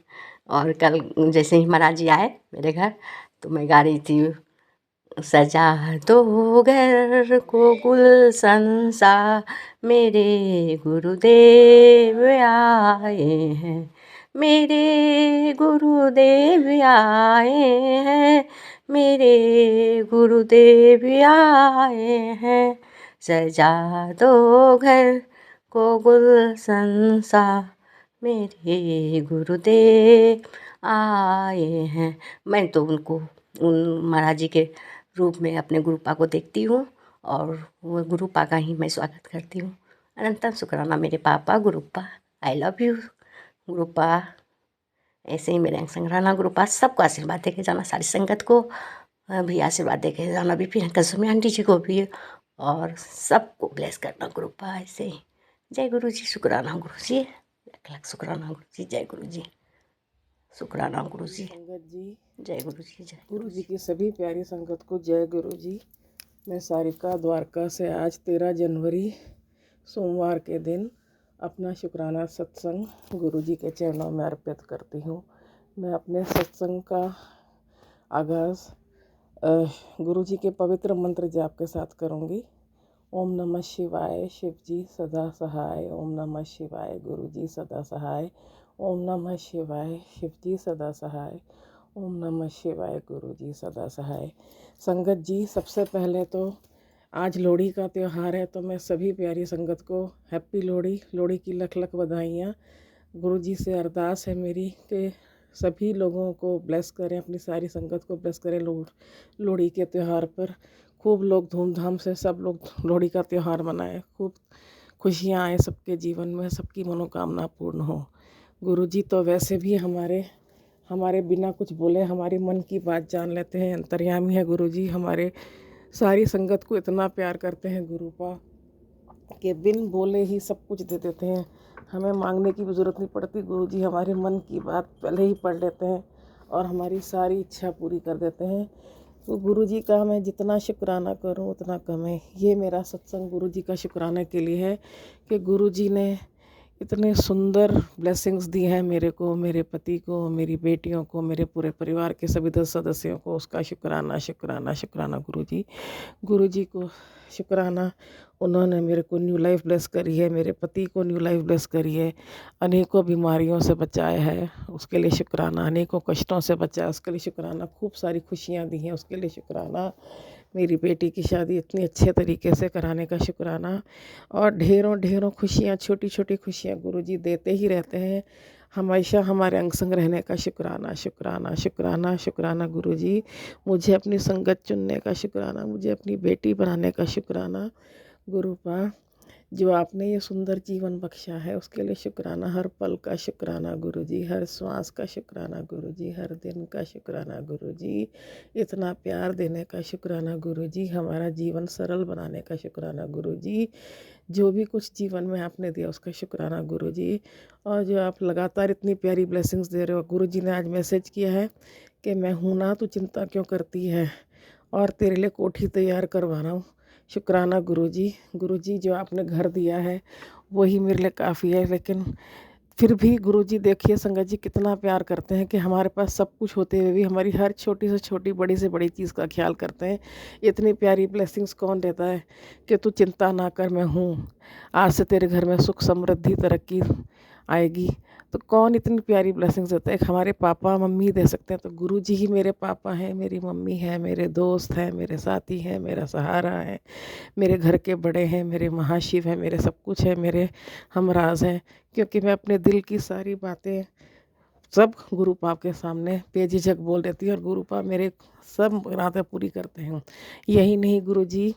और कल जैसे ही महाराज जी आए मेरे घर, तो मैं गा रही थी, सजा दो घर को गुलशन सा, मेरे गुरुदेव आए हैं, मेरे गुरुदेव आए हैं, मेरे गुरुदेव आए हैं। सजा दो घर को गुलशन सा, मेरे गुरुदेव आए हैं। मैं तो उनको, उन महाराज जी के रूप में अपने गुरुपा को देखती हूँ, और वो गुरुपा का ही मैं स्वागत करती हूँ। अनंतम शुक्राना मेरे पापा गुरुपा। I love you गुरुपा। ऐसे ही मेरे संग रहना गुरुपा। सबको आशीर्वाद देके जाना, सारी संगत को भी आशीर्वाद देके जाना, विपिन अंकल, सौम्या आंटी जी को भी, और सबको ब्लेस करना गुरुपा। ऐसे ही जय गुरु जी। शुक्राना गुरु जी। लाख लाख शुक्राना गुरु जी। जय गुरु जी। शुक्राना गुरु जी। संगत जी, जय गुरु जी। जय गुरु जी की सभी प्यारी संगत को जय गुरु जी। मैं सारिका द्वारका से आज 13 जनवरी सोमवार के दिन अपना शुक्राना सत्संग गुरु जी के चरणों में अर्पित करती हूँ। मैं अपने सत्संग का आगाज़ गुरु जी के पवित्र मंत्र जाप के साथ करूँगी। ओम नमः शिवाय, शिव जी सदा सहाय। ओम नमः शिवाय, गुरु जी सदा सहाय। ओम नमः शिवाय, शिव जी सदा सहाय। ओम नमः शिवाय, गुरु जी सदा सहाय। संगत जी, सबसे पहले तो आज लोहड़ी का त्यौहार है, तो मैं सभी प्यारी संगत को हैप्पी लोहड़ी, लोहड़ी की लख लख बधाइयाँ। गुरुजी से अरदास है मेरी कि सभी लोगों को ब्लेस करें, अपनी सारी संगत को ब्लेस करें। लोहड़ी के त्यौहार पर खूब लोग धूमधाम से सब लोग लोहड़ी का त्यौहार मनाएं, खूब खुशियाँ आए सबके जीवन में, सबकी मनोकामना पूर्ण हो। गुरुजी तो वैसे भी हमारे बिना कुछ बोले हमारी मन की बात जान लेते हैं, अंतर्यामी है गुरुजी। हमारे सारी संगत को इतना प्यार करते हैं गुरुपा कि बिन बोले ही सब कुछ दे देते हैं, हमें मांगने की भी ज़रूरत नहीं पड़ती। गुरुजी हमारे मन की बात पहले ही पढ़ लेते हैं और हमारी सारी इच्छा पूरी कर देते हैं। तो गुरुजी का मैं जितना शुक्राना करूं उतना कम है। ये मेरा सत्संग गुरुजी का शुक्राने के लिए है कि गुरुजी ने इतने सुंदर ब्लेसिंग्स दी हैं मेरे को, मेरे पति को, मेरी बेटियों को, मेरे पूरे परिवार के सभी 10 सदस्यों को। उसका शुक्राना शुक्राना शुक्राना गुरुजी को शुक्राना। उन्होंने मेरे को न्यू लाइफ ब्लेस करी है, मेरे पति को न्यू लाइफ ब्लेस करी है, अनेकों बीमारियों से बचाया है, उसके लिए शुक्राना। अनेकों कष्टों से बचाया, उसके लिए शुक्राना। खूब सारी खुशियाँ दी हैं, उसके लिए शुक्राना। मेरी बेटी की शादी इतनी अच्छे तरीके से कराने का शुक्राना। और ढेरों ढेरों खुशियाँ, छोटी छोटी खुशियाँ गुरुजी देते ही रहते हैं। हमेशा हमारे अंग संग रहने का शुक्राना शुक्राना शुक्राना शुक्राना गुरुजी। मुझे अपनी संगत चुनने का शुक्राना, मुझे अपनी बेटी बनाने का शुक्राना गुरुपा। जो आपने ये सुंदर जीवन बख्शा है उसके लिए शुक्राना। हर पल का शुक्राना गुरुजी, हर श्वास का शुक्राना गुरुजी, हर दिन का शुक्राना गुरुजी। इतना प्यार देने का शुक्राना गुरुजी, हमारा जीवन सरल बनाने का शुक्राना गुरुजी। जो भी कुछ जीवन में आपने दिया उसका शुक्राना गुरुजी। और जो आप लगातार इतनी प्यारी ब्लेसिंग्स दे रहे हो। गुरुजी ने आज मैसेज किया है कि मैं हूँ ना, तू चिंता क्यों करती है, और तेरे लिए कोठी तैयार करवा रहा हूँ। शुक्राना गुरुजी। गुरुजी जो आपने घर दिया है वही मेरे लिए काफ़ी है। लेकिन फिर भी गुरुजी देखिए संगत जी कितना प्यार करते हैं कि हमारे पास सब कुछ होते हुए भी हमारी हर छोटी से छोटी, बड़ी से बड़ी चीज़ का ख्याल करते हैं। इतनी प्यारी ब्लेसिंग्स कौन देता है कि तू चिंता ना कर, मैं हूँ, आज से तेरे घर में सुख समृद्धि तरक्की आएगी। तो कौन इतनी प्यारी ब्लेसिंग्स देता है? एक हमारे पापा मम्मी दे सकते हैं, तो गुरुजी ही मेरे पापा हैं, मेरी मम्मी है, मेरे दोस्त हैं, मेरे साथी हैं, मेरा सहारा है, मेरे घर के बड़े हैं, मेरे महाशिव हैं, मेरे सब कुछ है, मेरे हमराज हैं। क्योंकि मैं अपने दिल की सारी बातें सब गुरुपाप के सामने बेझिझक बोल देती हूँ और गुरुपाप मेरे सब मुरादें पूरी करते हैं। यही नहीं गुरुजी,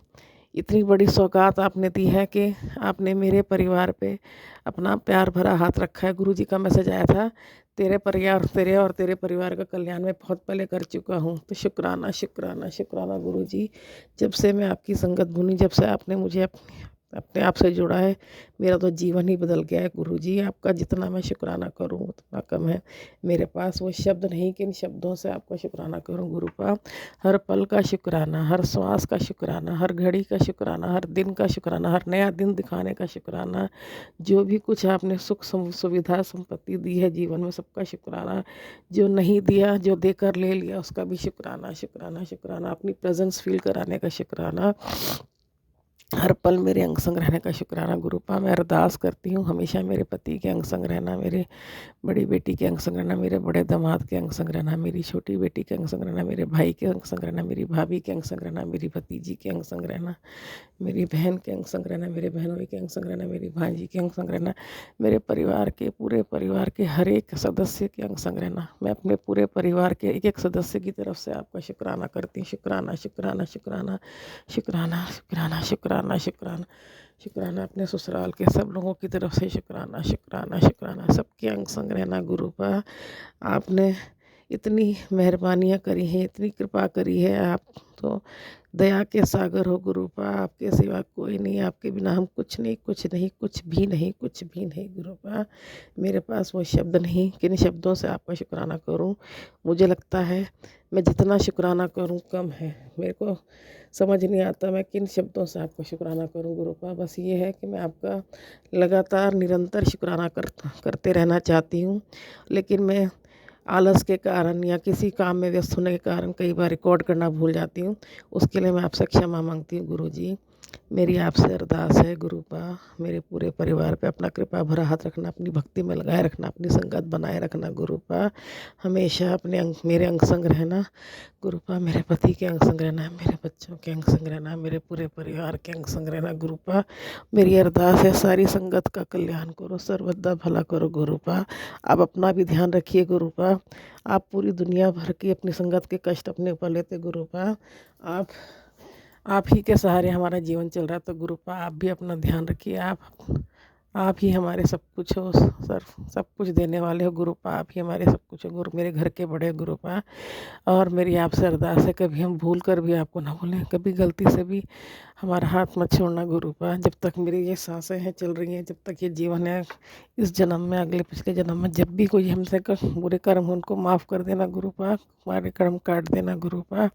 इतनी बड़ी सौगात आपने दी है कि आपने मेरे परिवार पे अपना प्यार भरा हाथ रखा है। गुरुजी का मैसेज आया था, तेरे और तेरे परिवार का कल्याण मैं बहुत पहले कर चुका हूँ। तो शुक्राना शुक्राना शुक्राना गुरुजी। जब से मैं आपकी संगत भुनी, जब से आपने मुझे अपने आप से जोड़ा है, मेरा तो जीवन ही बदल गया है गुरुजी। आपका जितना मैं शुक्राना करूं उतना कम है। मेरे पास वो शब्द नहीं कि इन शब्दों से आपका शुक्राना करूं गुरुपाप। हर पल का शुक्राना, हर श्वास का शुक्राना, हर घड़ी का शुक्राना, हर दिन का शुक्राना, हर नया दिन दिखाने का शुक्राना। जो भी कुछ आपने सुख सुविधा संपत्ति दी है जीवन में, सबका शुक्राना। जो नहीं दिया, जो देकर ले लिया, उसका भी शुक्राना शुक्राना शुक्राना। अपनी प्रेजेंस फील कराने का शुक्राना। हर पल मेरे अंग संग रहने का शुक्राना गुरुपा। मैं अरदास करती हूँ हमेशा मेरे पति के अंग संग रहना, मेरे बड़ी बेटी के अंग संग रहना, मेरे बड़े दामाद के अंग संग रहना, मेरी छोटी बेटी के अंग संग रहना, मेरे भाई के अंग संग रहना, मेरी भाभी के अंग संग रहना, मेरी भतीजी के अंग संग रहना, मेरी बहन के अंग संग रहना, मेरे बहनों के अंग संग रहना, मेरी भांजी के अंग संग रहना, मेरे परिवार के, पूरे परिवार के हर एक सदस्य के अंग संग रहना। मैं अपने पूरे परिवार के एक एक सदस्य की तरफ से आपका शुक्राना करती हूँ। शुक्राना शुक्राना शुक्राना शुक्राना शुक्राना शुक्राना शुक्राना शुक्राना। अपने ससुराल के सब लोगों की तरफ से शुक्राना शुक्राना शुक्राना। सबके अंग संग रहना गुरुपा। आपने इतनी मेहरबानियाँ करी हैं, इतनी कृपा करी है। आप तो दया के सागर हो गुरुपा। आपके सिवा कोई नहीं, आपके बिना हम कुछ नहीं, कुछ नहीं, कुछ भी नहीं, कुछ भी नहीं गुरुपा। मेरे पास वो शब्द नहीं किन शब्दों से आपका शुक्राना करूं। मुझे लगता है मैं जितना शुक्राना करूं कम है। मेरे को समझ नहीं आता मैं किन शब्दों से आपका शुक्राना करूं गुरुपा। बस ये है कि मैं आपका लगातार निरंतर शुक्राना करते रहना चाहती हूँ, लेकिन मैं आलस के कारण या किसी काम में व्यस्त होने के कारण कई बार रिकॉर्ड करना भूल जाती हूँ। उसके लिए मैं आपसे क्षमा मांगती हूँ गुरुजी। मेरी आपसे अरदास है गुरुपा, मेरे पूरे परिवार पे अपना कृपा भरा हाथ रखना, अपनी भक्ति में लगाए रखना, अपनी संगत बनाए रखना गुरुपा। हमेशा अपने मेरे अंग संग रहना गुरुपा, मेरे पति के अंग संग रहना, मेरे बच्चों के अंग संग रहना, मेरे पूरे परिवार के अंग संग रहना गुरुपा। मेरी अरदास है सारी संगत का कल्याण करो, सर्वदा भला करो गुरुपा। आप अपना भी ध्यान रखिए गुरुपा। आप पूरी दुनिया भर की अपनी संगत के कष्ट अपने ऊपर लेते गुरुपा। आप ही के सहारे हमारा जीवन चल रहा है, तो गुरुपा आप भी अपना ध्यान रखिए। आप ही हमारे सब कुछ हो सर, सब कुछ देने वाले हो गुरुपा। आप ही हमारे सब कुछ हो गुरु, मेरे घर के बड़े गुरुपा। और मेरी आपसे अरदास है कभी हम भूल कर भी आपको ना भूलें, कभी गलती से भी हमारा हाथ मत छोड़ना गुरुपा। जब तक मेरी ये सांसें हैं चल रही हैं, जब तक ये जीवन है, इस जन्म में, अगले पिछले जन्म में, जब भी कोई हमसे बुरे कर्म हो उनको माफ़ कर देना गुरुपा, हमारे कर्म काट देना गुरुपा।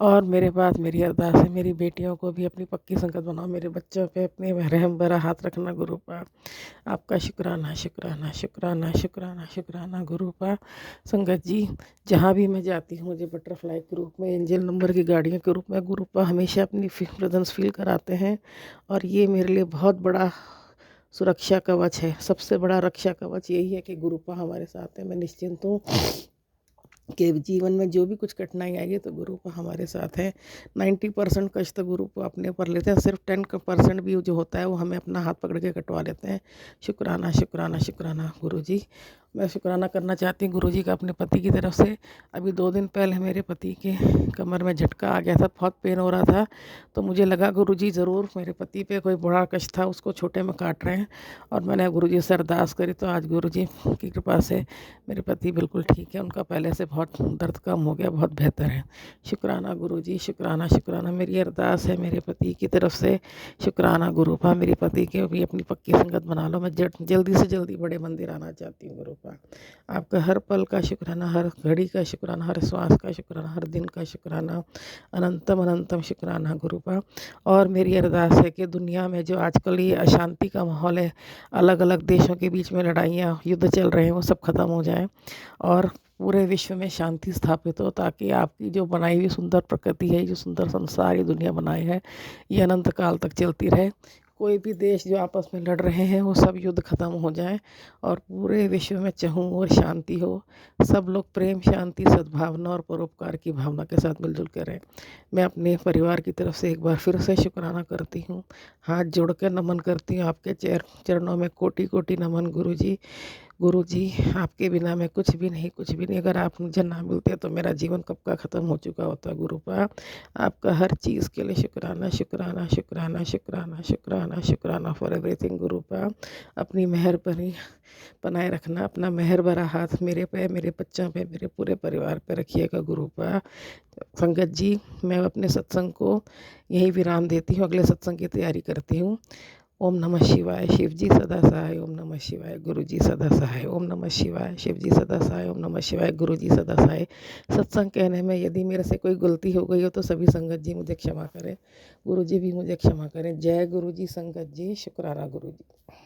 और मेरे बाद मेरी अरदास है मेरी बेटियों को भी अपनी पक्की संगत बनाओ, मेरे बच्चों पे अपने रहम भरा हाथ रखना गुरुपा। आपका शुक्राना शुक्राना शुक्राना शुक्राना शुक्राना गुरुपा। संगत जी, जहाँ भी मैं जाती हूँ मुझे बटरफ्लाई के रूप में, एंजल नंबर की गाड़ियों के रूप में गुरुपा हमेशा अपनी प्रेजेंस फील कराते हैं। और ये मेरे लिए बहुत बड़ा सुरक्षा कवच है, सबसे बड़ा रक्षा कवच यही है कि गुरुपा हमारे साथ है। मैं निश्चिंत हूँ कि जीवन में जो भी कुछ कठिनाई आएगी तो गुरुपा हमारे साथ है। 90% कष्ट तो गुरुपा अपने ऊपर लेते हैं, सिर्फ 10% भी जो होता है वो हमें अपना हाथ पकड़ के कटवा लेते हैं। शुक्राना शुक्राना शुक्राना गुरुजी। मैं शुक्राना करना चाहती हूँ गुरुजी का अपने पति की तरफ से। अभी 2 दिन पहले मेरे पति के कमर में झटका आ गया था, बहुत पेन हो रहा था, तो मुझे लगा गुरुजी ज़रूर मेरे पति पे कोई बड़ा कष्ट था, उसको छोटे में काट रहे हैं। और मैंने गुरुजी से अरदास करी तो आज गुरुजी की कृपा से मेरे पति बिल्कुल ठीक है, उनका पहले से बहुत दर्द कम हो गया, बहुत बेहतर है। शुक्राना गुरुजी, शुक्राना शुक्राना। मेरी अरदास है मेरे पति की तरफ से, शुक्राना गुरुपा। मेरे पति के भी अपनी पक्की संगत बना लो, मैं जल्दी से जल्दी बड़े मंदिर आना चाहती हूँ गुरुपा। आपका हर पल का शुक्राना, हर घड़ी का शुक्राना, हर श्वास का शुक्राना, हर दिन का शुक्राना, अनंतम अनंतम शुक्राना गुरुपा। और मेरी अरदास है कि दुनिया में जो आजकल ये अशांति का माहौल है, अलग अलग देशों के बीच में लड़ाइयाँ, युद्ध चल रहे हैं, वो सब खत्म हो जाए और पूरे विश्व में शांति स्थापित हो, ताकि आपकी जो बनाई हुई सुंदर प्रकृति है, जो सुंदर संसार ये दुनिया बनाई है, ये अनंत काल तक चलती रहे। कोई भी देश जो आपस में लड़ रहे हैं वो सब युद्ध खत्म हो जाए और पूरे विश्व में चहुँ और शांति हो, सब लोग प्रेम, शांति, सद्भावना और परोपकार की भावना के साथ मिलजुल कर रहें। मैं अपने परिवार की तरफ से एक बार फिर से शुक्राना करती हूँ, हाथ जोड़कर नमन करती हूँ आपके चरणों में, कोटि कोटि नमन गुरुजी। गुरुजी, आपके बिना मैं कुछ भी नहीं, कुछ भी नहीं। अगर आप मुझे ना मिलते तो मेरा जीवन कब का ख़त्म हो चुका होता गुरुपा। आपका हर चीज़ के लिए शुक्राना शुक्राना शुक्राना शुक्राना शुक्राना शुक्राना फॉर एवरीथिंग गुरुपा। अपनी मेहर बनाए रखना, अपना मेहर भरा हाथ मेरे पे, मेरे बच्चों पे, मेरे पूरे परिवार पे रखिएगा गुरुपा। संगत जी, मैं अपने सत्संग को यही विराम देती हूँ, अगले सत्संग की तैयारी करती हूँ। ओम नमः शिवाय, शिव जी सदा सहाय। ओम नमः शिवाय, गुरु जी सदा सहाय। ओम नमः शिवाय, शिव जी सदा सहाय। ओम नमः शिवाय, गुरु जी सदा सहाय। सत्संग कहने में यदि मेरे से कोई गलती हो गई हो तो सभी संगत जी मुझे क्षमा करें, गुरु जी भी मुझे क्षमा करें। जय गुरु जी। संगत जी, शुक्राना गुरु जी।